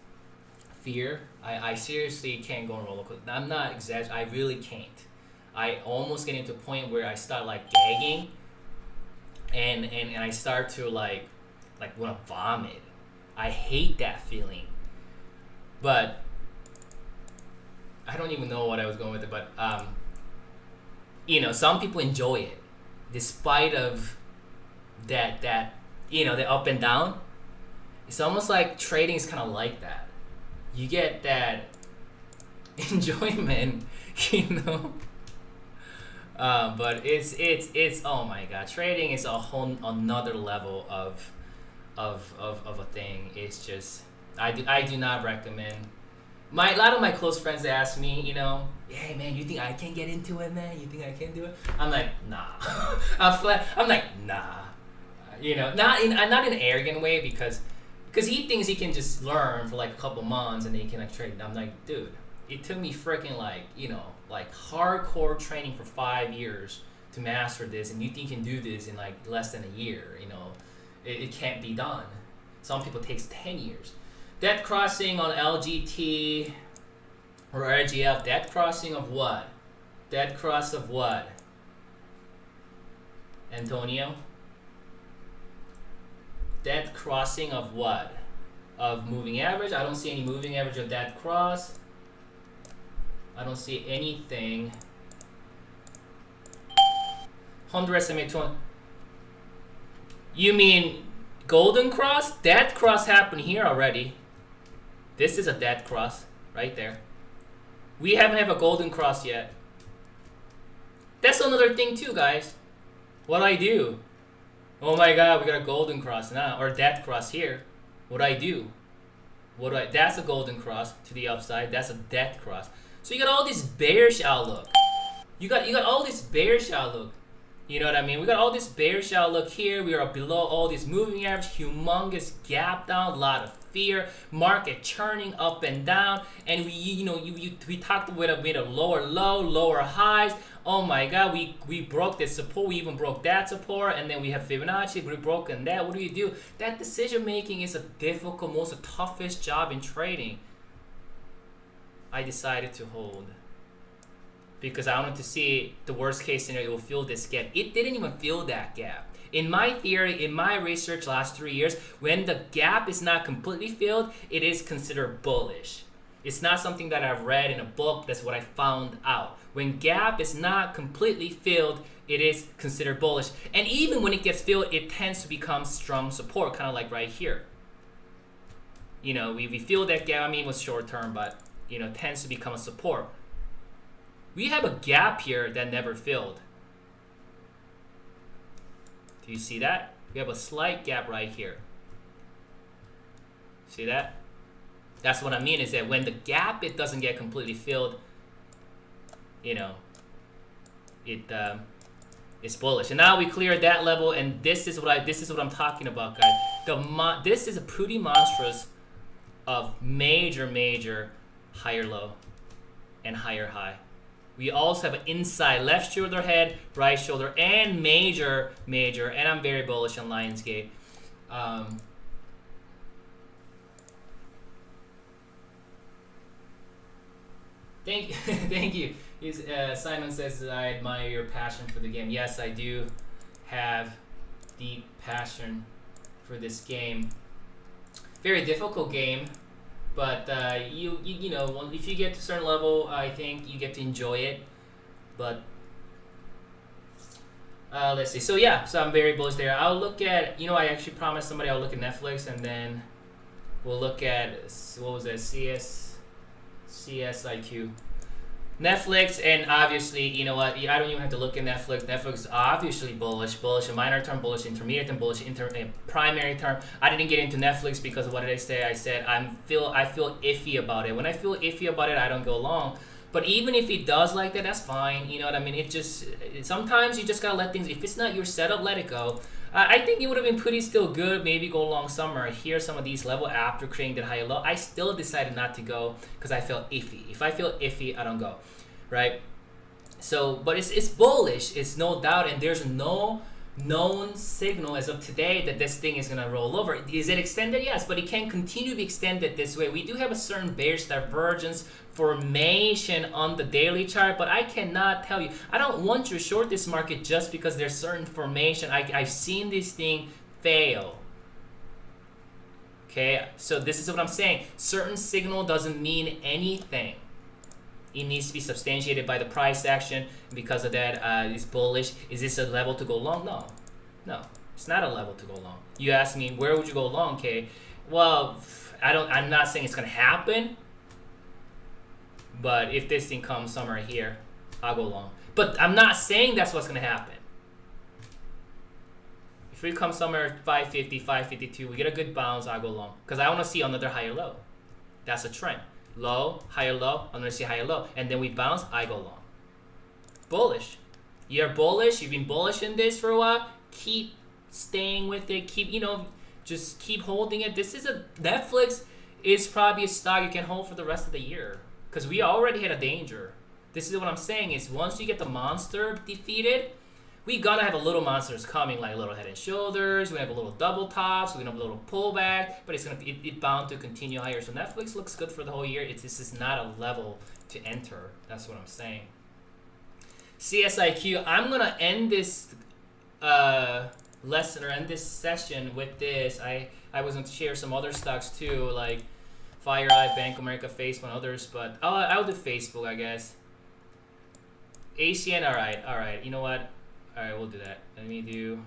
fear. I seriously can't go on roller coasters. I'm not exaggerating. I really can't. I almost get into a point where I start like gagging, and I start to like want to vomit. I hate that feeling. But I don't even know what I was going with it. But you know, some people enjoy it, despite of that. You know, the up and down. It's almost like trading is kind of like that. You get that enjoyment, you know. But it's oh my god, trading is a whole another level of a thing. It's just I do not recommend. A lot of my close friends, they ask me, you know, hey man, you think I can get into it, man? You think I can do it? I'm like, nah. I'm like, nah. You know, not in an arrogant way, because he thinks he can just learn for like a couple months and then he can like trade. I'm like, dude, it took me freaking like, you know, like hardcore training for 5 years to master this, and you think you can do this in like less than a year. You know, it can't be done. Some people it takes 10 years. Debt crossing on LGT or RGF. Debt crossing of what? Debt cross of what? Antonio? Dead crossing of what? Of moving average? I don't see any moving average of dead cross. I don't see anything. 100 SMA 200. You mean golden cross? That cross happened here already. This is a dead cross right there. We haven't have a golden cross yet. That's another thing too, guys. What do I do? Oh my god, we got a golden cross now, or dead cross here. What do I do? That's a golden cross to the upside. That's a dead cross. So you got all this bearish outlook. You got all this bearish outlook. You know what I mean? We got all this bearish outlook here. We are below all this moving average, humongous gap down, a lot of fear, market churning up and down, and we talked with a lower low, lower highs. Oh my god, we broke this support, we even broke that support, and then we have Fibonacci, we've broken that. What do? That decision making is a difficult, most toughest job in trading. I decided to hold because I wanted to see the worst case scenario. It will fill this gap. It didn't even fill that gap. In my theory, in my research last 3 years, when the gap is not completely filled, it is considered bullish. It's not something that I've read in a book. That's what I found out. When gap is not completely filled, it is considered bullish. And even when it gets filled, it tends to become strong support, kind of like right here. You know, we filled that gap. I mean, it was short term, but you know, tends to become a support. We have a gap here that never filled. Do you see that? We have a slight gap right here. See that? That's what I mean, is that when the gap, it doesn't get completely filled, you know, it's bullish. And now we cleared that level, and this is what I'm talking about, guys. This is a pretty monstrous of major higher low and higher high. We also have an inside left shoulder head, right shoulder, and major, and I'm very bullish on Lionsgate. Thank you. Simon says that I admire your passion for the game. Yes, I do have deep passion for this game. Very difficult game. But you know, if you get to a certain level, I think you get to enjoy it. But let's see. So yeah, so I'm very bullish there. I'll look at, you know, I actually promised somebody I'll look at Netflix, and then we'll look at, what was that, CSIQ. Netflix, and obviously, you know what, I don't even have to look at Netflix. Netflix is obviously bullish, a minor term bullish, intermediate term bullish, primary term. I didn't get into Netflix because of what did I say? I said I feel iffy about it. When I feel iffy about it, I don't go long. But even if it does like that, that's fine. You know what I mean? Sometimes you just gotta let things, if it's not your setup, let it go. I think it would have been pretty still good, maybe go long somewhere. Here, some of these level after creating that high low. I still decided not to go because I felt iffy. If I feel iffy, I don't go, right? So, but it's bullish, it's no doubt, and there's no known signal as of today that this thing is gonna roll over. Is it extended? Yes, but it can continue to be extended this way. We do have a certain bearish divergence formation on the daily chart, but I cannot tell you. I don't want you to short this market just because there's certain formation. I've seen this thing fail. Okay, so this is what I'm saying. Certain signal doesn't mean anything. It needs to be substantiated by the price action. Because of that, it's bullish. Is this a level to go long? No. No, it's not a level to go long. You ask me, where would you go long, Kay? Well, I'm not saying it's gonna happen. But if this thing comes somewhere here, I'll go long. But I'm not saying that's what's gonna happen. If we come somewhere 550, 552, we get a good bounce, I'll go long. Because I wanna see another higher low. That's a trend. Low, higher low, I'm gonna see higher low. And then we bounce, I go long. Bullish. You're bullish, you've been bullish in this for a while. Keep staying with it, just keep holding it. Netflix is probably a stock you can hold for the rest of the year. Because we already had a danger. This is what I'm saying is once you get the monster defeated, we gonna have a little monsters coming, like little head and shoulders. We have a little double tops. We're gonna have a little pullback, but it's bound to continue higher. So Netflix looks good for the whole year. This is not a level to enter. That's what I'm saying. CSIQ. I'm gonna end this lesson or end this session with this. I was going to share some other stocks too, like FireEye, Bank of America, Facebook, and others. But I'll do Facebook, I guess. ACN. All right. You know what? All right, we'll do that. Let me do.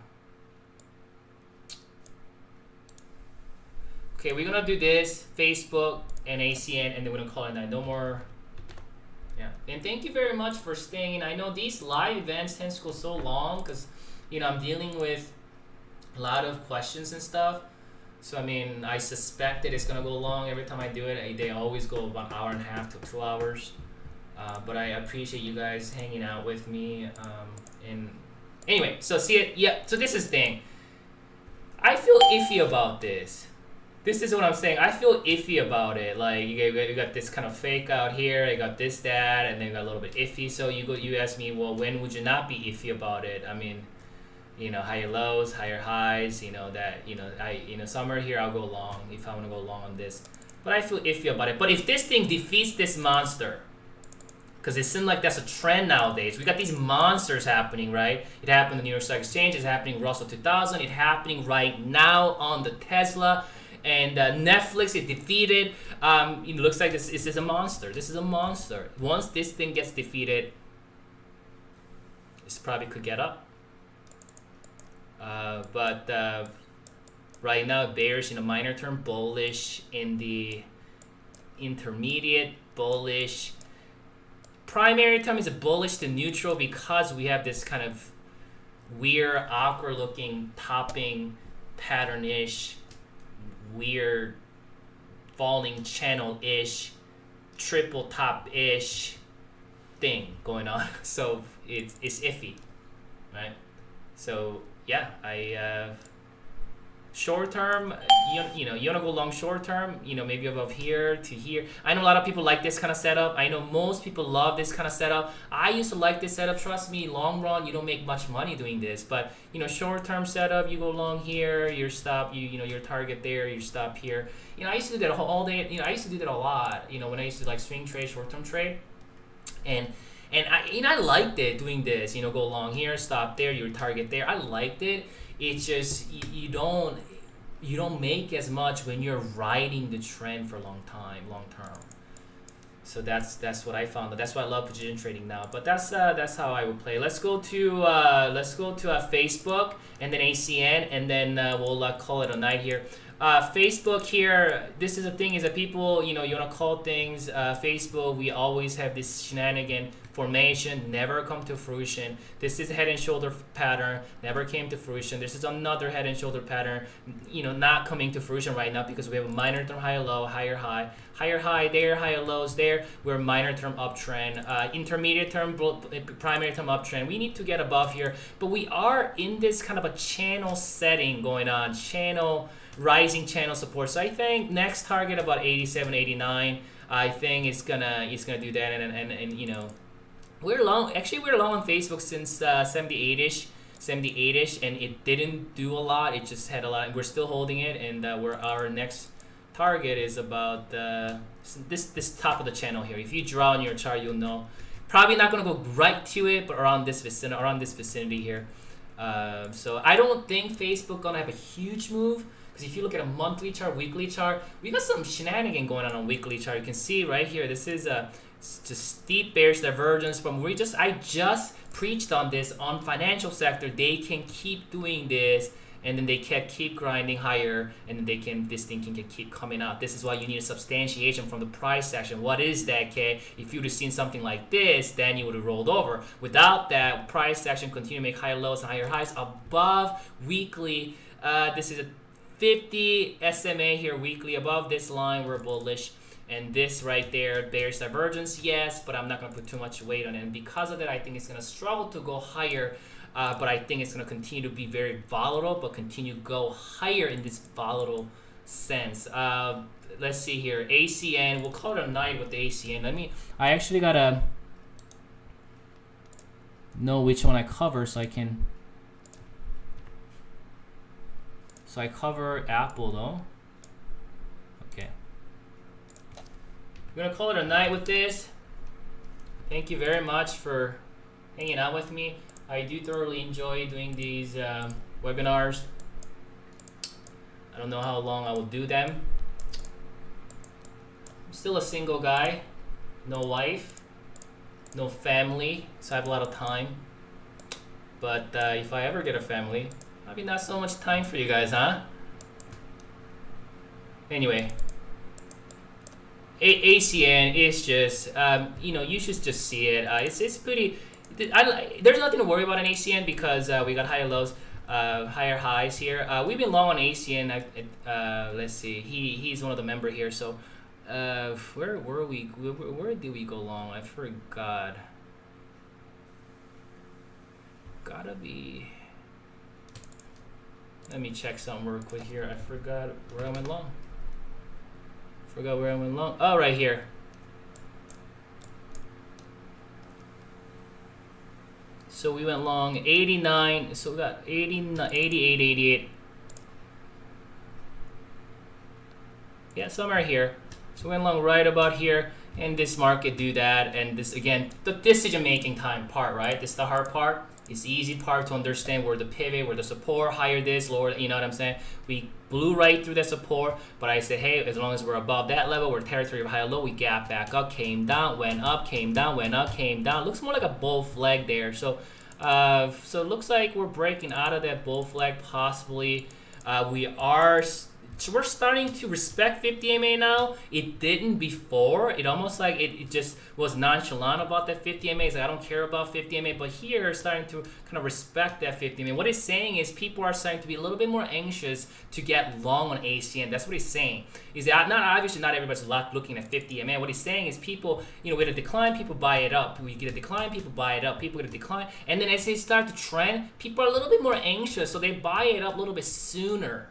Okay, we're gonna do this Facebook and ACN, and then we're gonna call it night. No more. Yeah, and thank you very much for staying. I know these live events tend to go so long because, you know, I'm dealing with a lot of questions and stuff. So I mean, I suspect that it's gonna go long every time I do it. They always go about 1.5 to 2 hours. But I appreciate you guys hanging out with me. And anyway, so see it. Yeah. So this is the thing. I feel iffy about this. This is what I'm saying. I feel iffy about it. Like you got this kind of fake out here. You got this, that, and then you got a little bit iffy. So you ask me, well, when would you not be iffy about it? I mean, you know, higher lows, higher highs. You know that. Somewhere here I'll go long if I want to go long on this. But I feel iffy about it. But if this thing defeats this monster, because it seems like that's a trend nowadays. We got these monsters happening, right? It happened in the New York Stock Exchange. It's happening Russell 2000. It's happening right now on the Tesla. And Netflix, it defeated. It looks like this is a monster. This is a monster. Once this thing gets defeated, this probably could get up. But right now, bearish in a minor term, bullish in the intermediate, bullish. Primary term is a bullish to neutral because we have this kind of weird, awkward looking topping pattern-ish, weird falling channel-ish, triple top-ish thing going on. So it's iffy, right? So yeah, short term, you know, you want to go long short term, you know, maybe above here to here. I know a lot of people like this kind of setup. I know most people love this kind of setup. I used to like this setup. Trust me, long run, you don't make much money doing this. But, you know, short term setup, you go long here, your stop, you know, your target there, your stop here. You know, I used to do that all day. You know, I used to do that a lot, you know, when I used to like swing trade, short term trade. And I liked it doing this, you know, go long here, stop there, your target there. I liked it. It's just you don't make as much when you're riding the trend for a long term. So that's what I found. That's why I love position trading now. But that's how I would play. Let's go to Facebook and then ACN, and then we'll call it a night here. Facebook here. This is the thing is that people, you know, you want to call things Facebook. We always have this shenanigan formation, never come to fruition. This is a head and shoulder pattern, never came to fruition. This is another head and shoulder pattern, you know, not coming to fruition right now because we have a minor term higher low, higher high there, higher lows there. We're minor term uptrend, intermediate term, primary term uptrend. We need to get above here, but we are in this kind of a channel setting going on, rising channel support. So I think next target about 87, 89. I think it's gonna do that, and you know, we're long. Actually, we're long on Facebook since 78ish, and it didn't do a lot. It just had a lot. We're still holding it, and our next target is about this top of the channel here. If you draw on your chart, you'll know. Probably not gonna go right to it, but around this vicinity here. So I don't think Facebook gonna have a huge move. Because if you look at a monthly chart, weekly chart, we got some shenanigan going on weekly chart. You can see right here, this is a just steep bearish divergence from where I just preached on this on financial sector. They can keep doing this, and then they can keep grinding higher, and then this thing can keep coming out. This is why you need a substantiation from the price action. What is that, okay? If you would have seen something like this, then you would have rolled over. Without that, price action continue to make higher lows and higher highs above weekly. This is a 50 SMA here weekly above this line. We're bullish, and this right there, bearish divergence, yes, but I'm not going to put too much weight on it. And because of that, I think it's going to struggle to go higher, but I think it's going to continue to be very volatile, but continue to go higher in this volatile sense. Let's see here, ACN. We'll call it a night with the ACN. I actually got to know which one I cover so I can. So I cover Apple though. Okay. We're gonna call it a night with this. Thank you very much for hanging out with me. I do thoroughly enjoy doing these webinars. I don't know how long I will do them. I'm still a single guy, no wife, no family, so I have a lot of time. But if I ever get a family, maybe not so much time for you guys, huh? Anyway, ACN is just, you know, you should just see it. It's pretty. There's nothing to worry about in ACN because we got higher lows, higher highs here. We've been long on ACN. Let's see. He's one of the member here. So, where were we? Where did we go long? I forgot. Gotta be. Let me check something real quick here. I forgot where I went long. Forgot where I went long. Oh, right here. So we went long 89. So we got 89, 88, 88. Yeah, somewhere here. So we went long right about here. And this market do that. And this, again, the decision-making time part, right? This is the hard part. It's the easy part to understand where the pivot, where the support, higher this, lower, you know what I'm saying? We blew right through the support, but I said, hey, as long as we're above that level, we're territory of high low, we gap back up, came down, went up, came down, went up, came down. Looks more like a bull flag there. So it looks like we're breaking out of that bull flag possibly. So we're starting to respect 50 MA now. It didn't before. It almost like it just was nonchalant about that 50 MA. It's like, I don't care about 50 MA. But here, starting to kind of respect that 50 MA. What it's saying is people are starting to be a little bit more anxious to get long on ACN. That's what he's saying. Is that obviously not everybody's looking at 50 MA. What he's saying is people, you know, with a decline, people buy it up. We get a decline, people buy it up. People get a decline. And then as they start to trend, people are a little bit more anxious. So they buy it up a little bit sooner.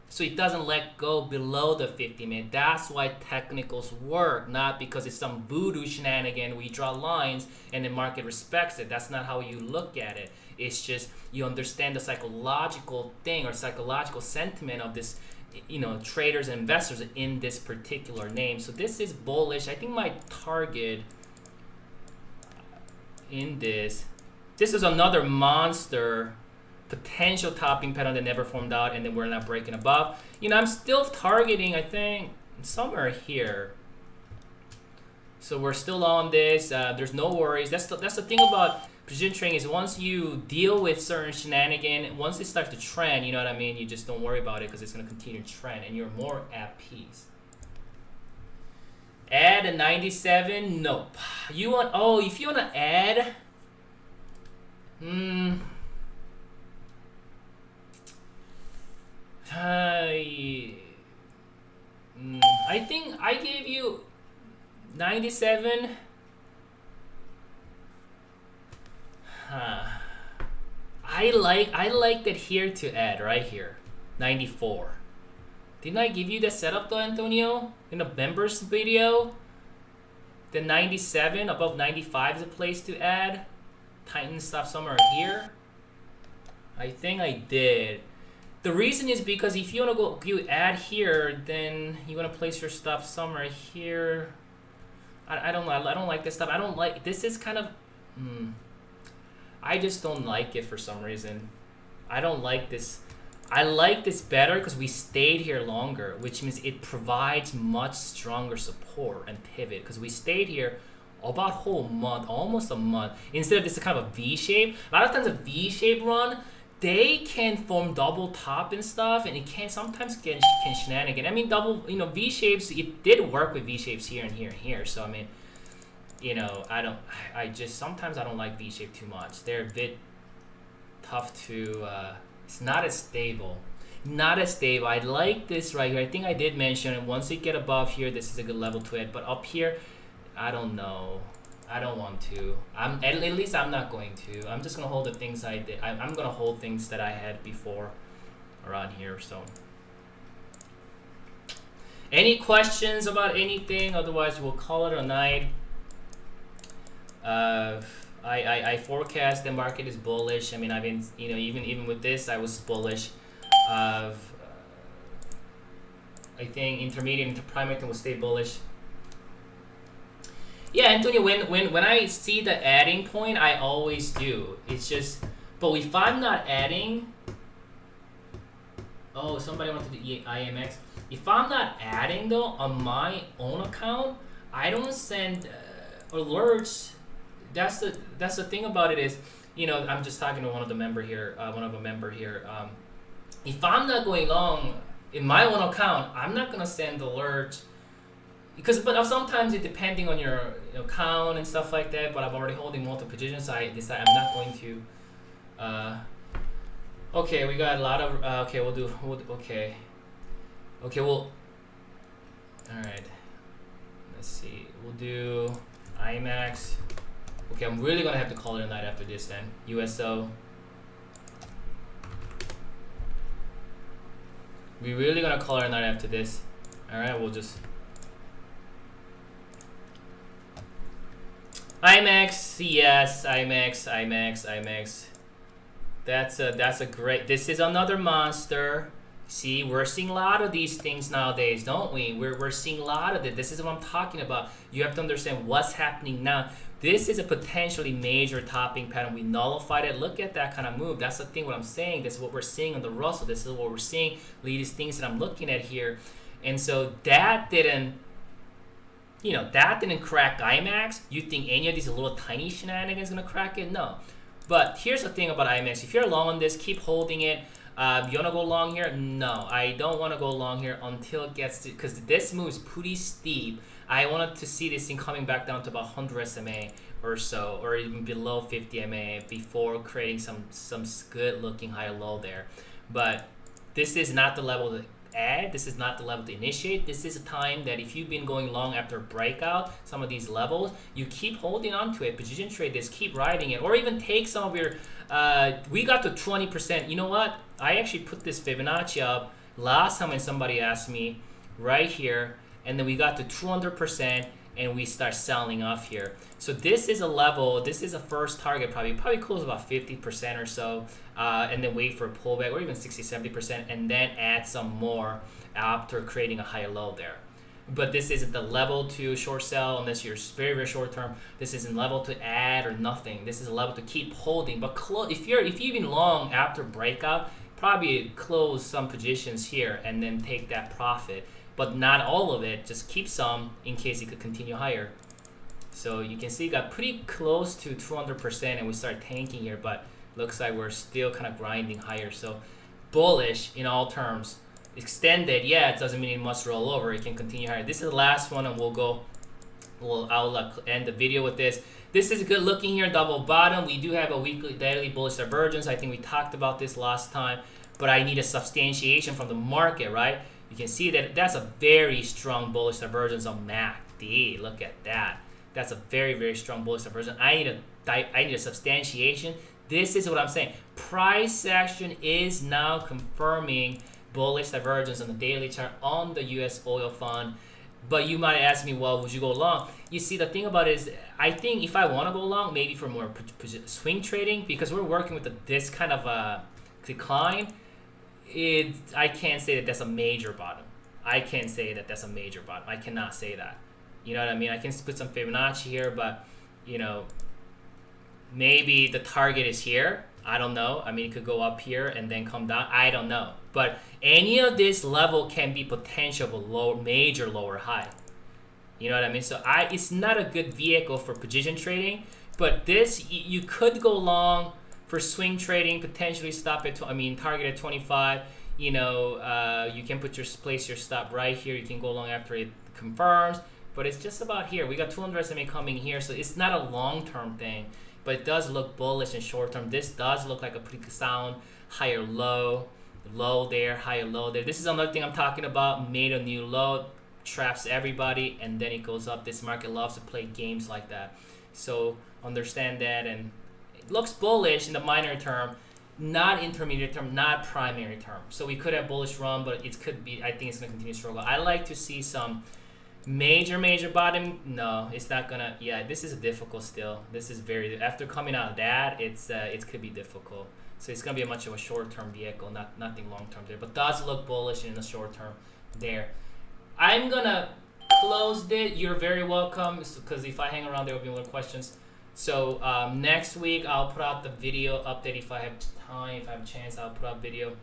So it doesn't let go below the 50 minute. That's why technicals work, not because it's some voodoo shenanigan. We draw lines and the market respects it. That's not how you look at it. It's just you understand the psychological thing or psychological sentiment of this, you know, traders and investors in this particular name. So this is bullish. I think my target in this is another monster potential topping pattern that never formed out, and then we're not breaking above. You know, I'm still targeting, I think, somewhere here. So we're still on this. There's no worries. That's the thing about precision trading is once you deal with certain shenanigan, once it starts to trend, you know what I mean? You just don't worry about it because it's going to continue to trend, and you're more at peace. Add a 97? Nope. You want? Oh, if you want to add, I think I gave you 97. I like that here to add right here, 94. Didn't I give you the setup though, Antonio, in the members video? The 97 above 95 is a place to add. Tighten stuff somewhere here. I think I did. The reason is because if you want to go, you add here, then you want to place your stuff somewhere here. I don't know. I don't like this stuff. I don't like, this is kind of, I just don't like it for some reason. I don't like this. I like this better because we stayed here longer, which means it provides much stronger support and pivot because we stayed here about a whole month, almost a month, instead of this kind of a V shape. A lot of times a V shape run, they can form double top and stuff, and it can sometimes can shenanigan. I mean, double, you know, V shapes, it did work with V shapes here and here and here. So I mean, you know, I just sometimes I don't like V shape too much. They're a bit tough to. It's not as stable. Not as stable. I like this right here. I think I did mention it. Once you get above here, this is a good level to it. But up here, I don't know. I don't want to. At least I'm not going to. I'm just gonna hold the things I did. I'm gonna hold things that I had before around here. So, any questions about anything? Otherwise, we'll call it a night. I forecast the market is bullish. I mean, I've been, you know, even with this, I was bullish. I think intermediate into primary will stay bullish. Yeah, Antonio, when I see the adding point, I always do. It's just, but if I'm not adding, oh, somebody wanted to do IMX. If I'm not adding though on my own account, I don't send alerts. That's the thing about it is, you know, I'm just talking to one of the member here, if I'm not going long in my own account, I'm not gonna send alert because, but sometimes it depending on your account and stuff like that. But I'm already holding multiple positions, so I decide I'm not going to. Okay, we got a lot of. Okay, okay, well, all right. Let's see. We'll do IMAX. Okay, I'm really gonna have to call it a night after this then. USO. We really gonna call it a night after this. All right, we'll just IMAX. Yes, IMAX. That's a great. This is another monster. See, we're seeing a lot of these things nowadays, don't we? We're seeing a lot of it. This is what I'm talking about. You have to understand what's happening now. This is a potentially major topping pattern. We nullified it. Look at that kind of move. That's the thing. What I'm saying. This is what we're seeing on the Russell. This is what we're seeing. These things that I'm looking at here, and so that didn't. That didn't crack IMAX. You think any of these little tiny shenanigans gonna crack it? No. But here's the thing about IMAX. If you're long on this, keep holding it. You wanna go long here? No, I don't wanna go long here until it gets to, because this move is pretty steep. I wanted to see this thing coming back down to about 100 SMA or so, or even below 50 MA before creating some good looking high low there. But this is not the level to add. This is not the level to initiate. This is a time that if you've been going long after breakout, some of these levels, you keep holding on to it, position trade this, keep riding it, or even take some of your, we got to 20%. You know what? I actually put this Fibonacci up last time when somebody asked me right here, and then we got to 200% and we start selling off here. So this is a level, this is a first target, probably close about 50% or so, and then wait for a pullback, or even 60-70%, and then add some more after creating a higher low there. But this isn't the level to short sell unless you're very, very short term. This isn't level to add or nothing. This is a level to keep holding. But if you've been long after breakout, probably close some positions here and then take that profit. But not all of it, just keep some in case it could continue higher. So you can see it got pretty close to 200% and we start tanking here, but looks like we're still kind of grinding higher. So bullish in all terms. Extended, yeah, it doesn't mean it must roll over. It can continue higher. This is the last one, and I'll end the video with this. This is good looking here, double bottom. We do have a weekly, daily bullish divergence. I think we talked about this last time, but I need a substantiation from the market, right? You can see that that's a very strong bullish divergence on MACD. Look at that. That's a very, very strong bullish divergence. I need a substantiation. This is what I'm saying. Price action is now confirming bullish divergence on the daily chart on the U.S. oil fund. But you might ask me, well, would you go long? You see, the thing about it is, I think if I want to go long, maybe for more swing trading, because we're working with this kind of a decline, I can't say that that's a major bottom. I can't say that that's a major bottom. I cannot say that. You know what I mean? I can put some Fibonacci here, but, maybe the target is here. I don't know. I mean, it could go up here and then come down. I don't know. But any of this level can be potential of a major lower high. You know what I mean? So it's not a good vehicle for position trading, but this, you could go long for swing trading, potentially stop at, target at 25. You can place your stop right here. You can go long after it confirms, but it's just about here. We got 200 SMA coming here, so it's not a long-term thing, but it does look bullish in short-term. This does look like a pretty sound higher low there, higher low there. This is another thing I'm talking about. Made a new low, traps everybody, and then it goes up. This market loves to play games like that. So understand that, and it looks bullish in the minor term, not intermediate term, not primary term. So we could have bullish run, but it could be, I think it's going to continue to struggle. I like to see some major bottom. No, it's not going to. Yeah, this is difficult still. This is very, after coming out of that, it could be difficult. So it's going to be much of a short-term vehicle, nothing long-term there, but does look bullish in the short term there. I'm going to close it. You're very welcome, because if I hang around, there will be more questions. So next week, I'll put out the video update if I have time, if I have a chance, I'll put out video.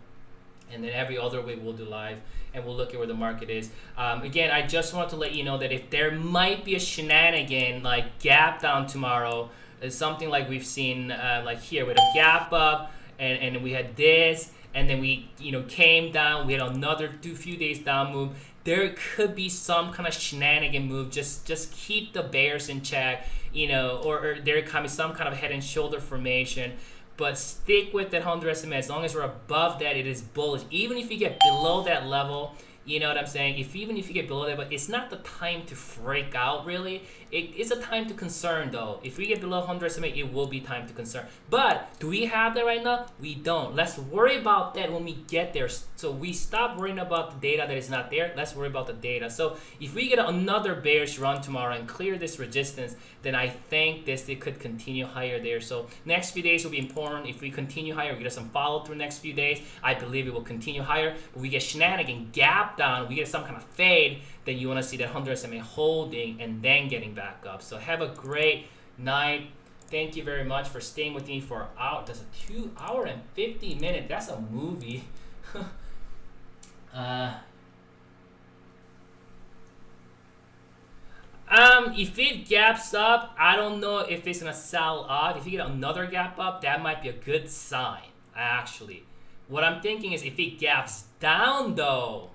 And then every other week we'll do live, and we'll look at where the market is. Again, I just want to let you know that if there might be a shenanigan like gap down tomorrow, It's something like we've seen like here with a gap up, and we had this, and then we came down. We had another few days down move. There could be some kind of shenanigan move. Just keep the bears in check, or there could be some kind of head and shoulder formation. But stick with that 100 SMA. As long as we're above that, it is bullish. Even if you get below that level, you know what I'm saying? Even if you get below that, but it's not the time to freak out, really. It's a time to concern, though. If we get below 100 SMA, it will be time to concern. But do we have that right now? We don't. Let's worry about that when we get there. So we stop worrying about the data that is not there. Let's worry about the data. So if we get another bearish run tomorrow and clear this resistance, then I think it could continue higher there. So next few days will be important. If we continue higher, we get some follow through next few days, I believe it will continue higher. But we get shenanigan, gap down, we get some kind of fade, then you want to see that 100 SMA holding and then getting back up. So have a great night. Thank you very much for staying with me for an hour. That's a 2 hour and 50 minutes. That's a movie. If it gaps up, I don't know if it's gonna sell off. If you get another gap up, that might be a good sign, actually. What I'm thinking is if it gaps down, though,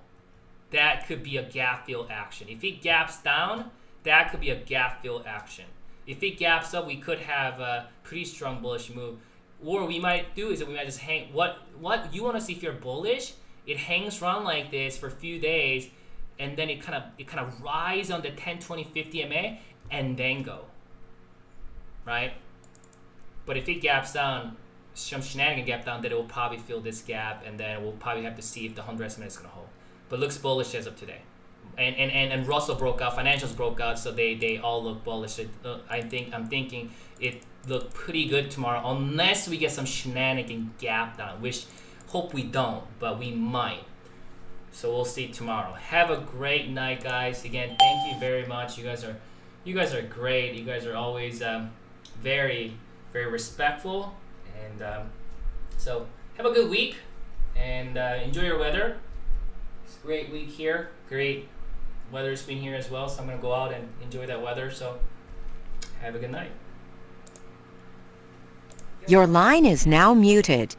that could be a gap fill action. If it gaps down, that could be a gap fill action. If it gaps up, we could have a pretty strong bullish move. Or we might do is that we might just hang. What you want to see if you're bullish, it hangs around like this for a few days, and then it kind of rise on the 10, 20, 50 MA and then go, right? But if it gaps down, some shenanigan gap down, then it will probably fill this gap, and then we'll probably have to see if the 100 SMA is going to hold. But looks bullish as of today. And Russell broke out, financials broke out, so they all look bullish. I'm thinking it look pretty good tomorrow, unless we get some shenanigan gap down, which hope we don't, but we might. So we'll see tomorrow. Have a great night, guys. Again, thank you very much. You guys are great. You guys are always very, very respectful, and so have a good week and enjoy your weather. It's a great week here. Great weather's been here as well, so I'm gonna go out and enjoy that weather. So have a good night. Your line is now muted.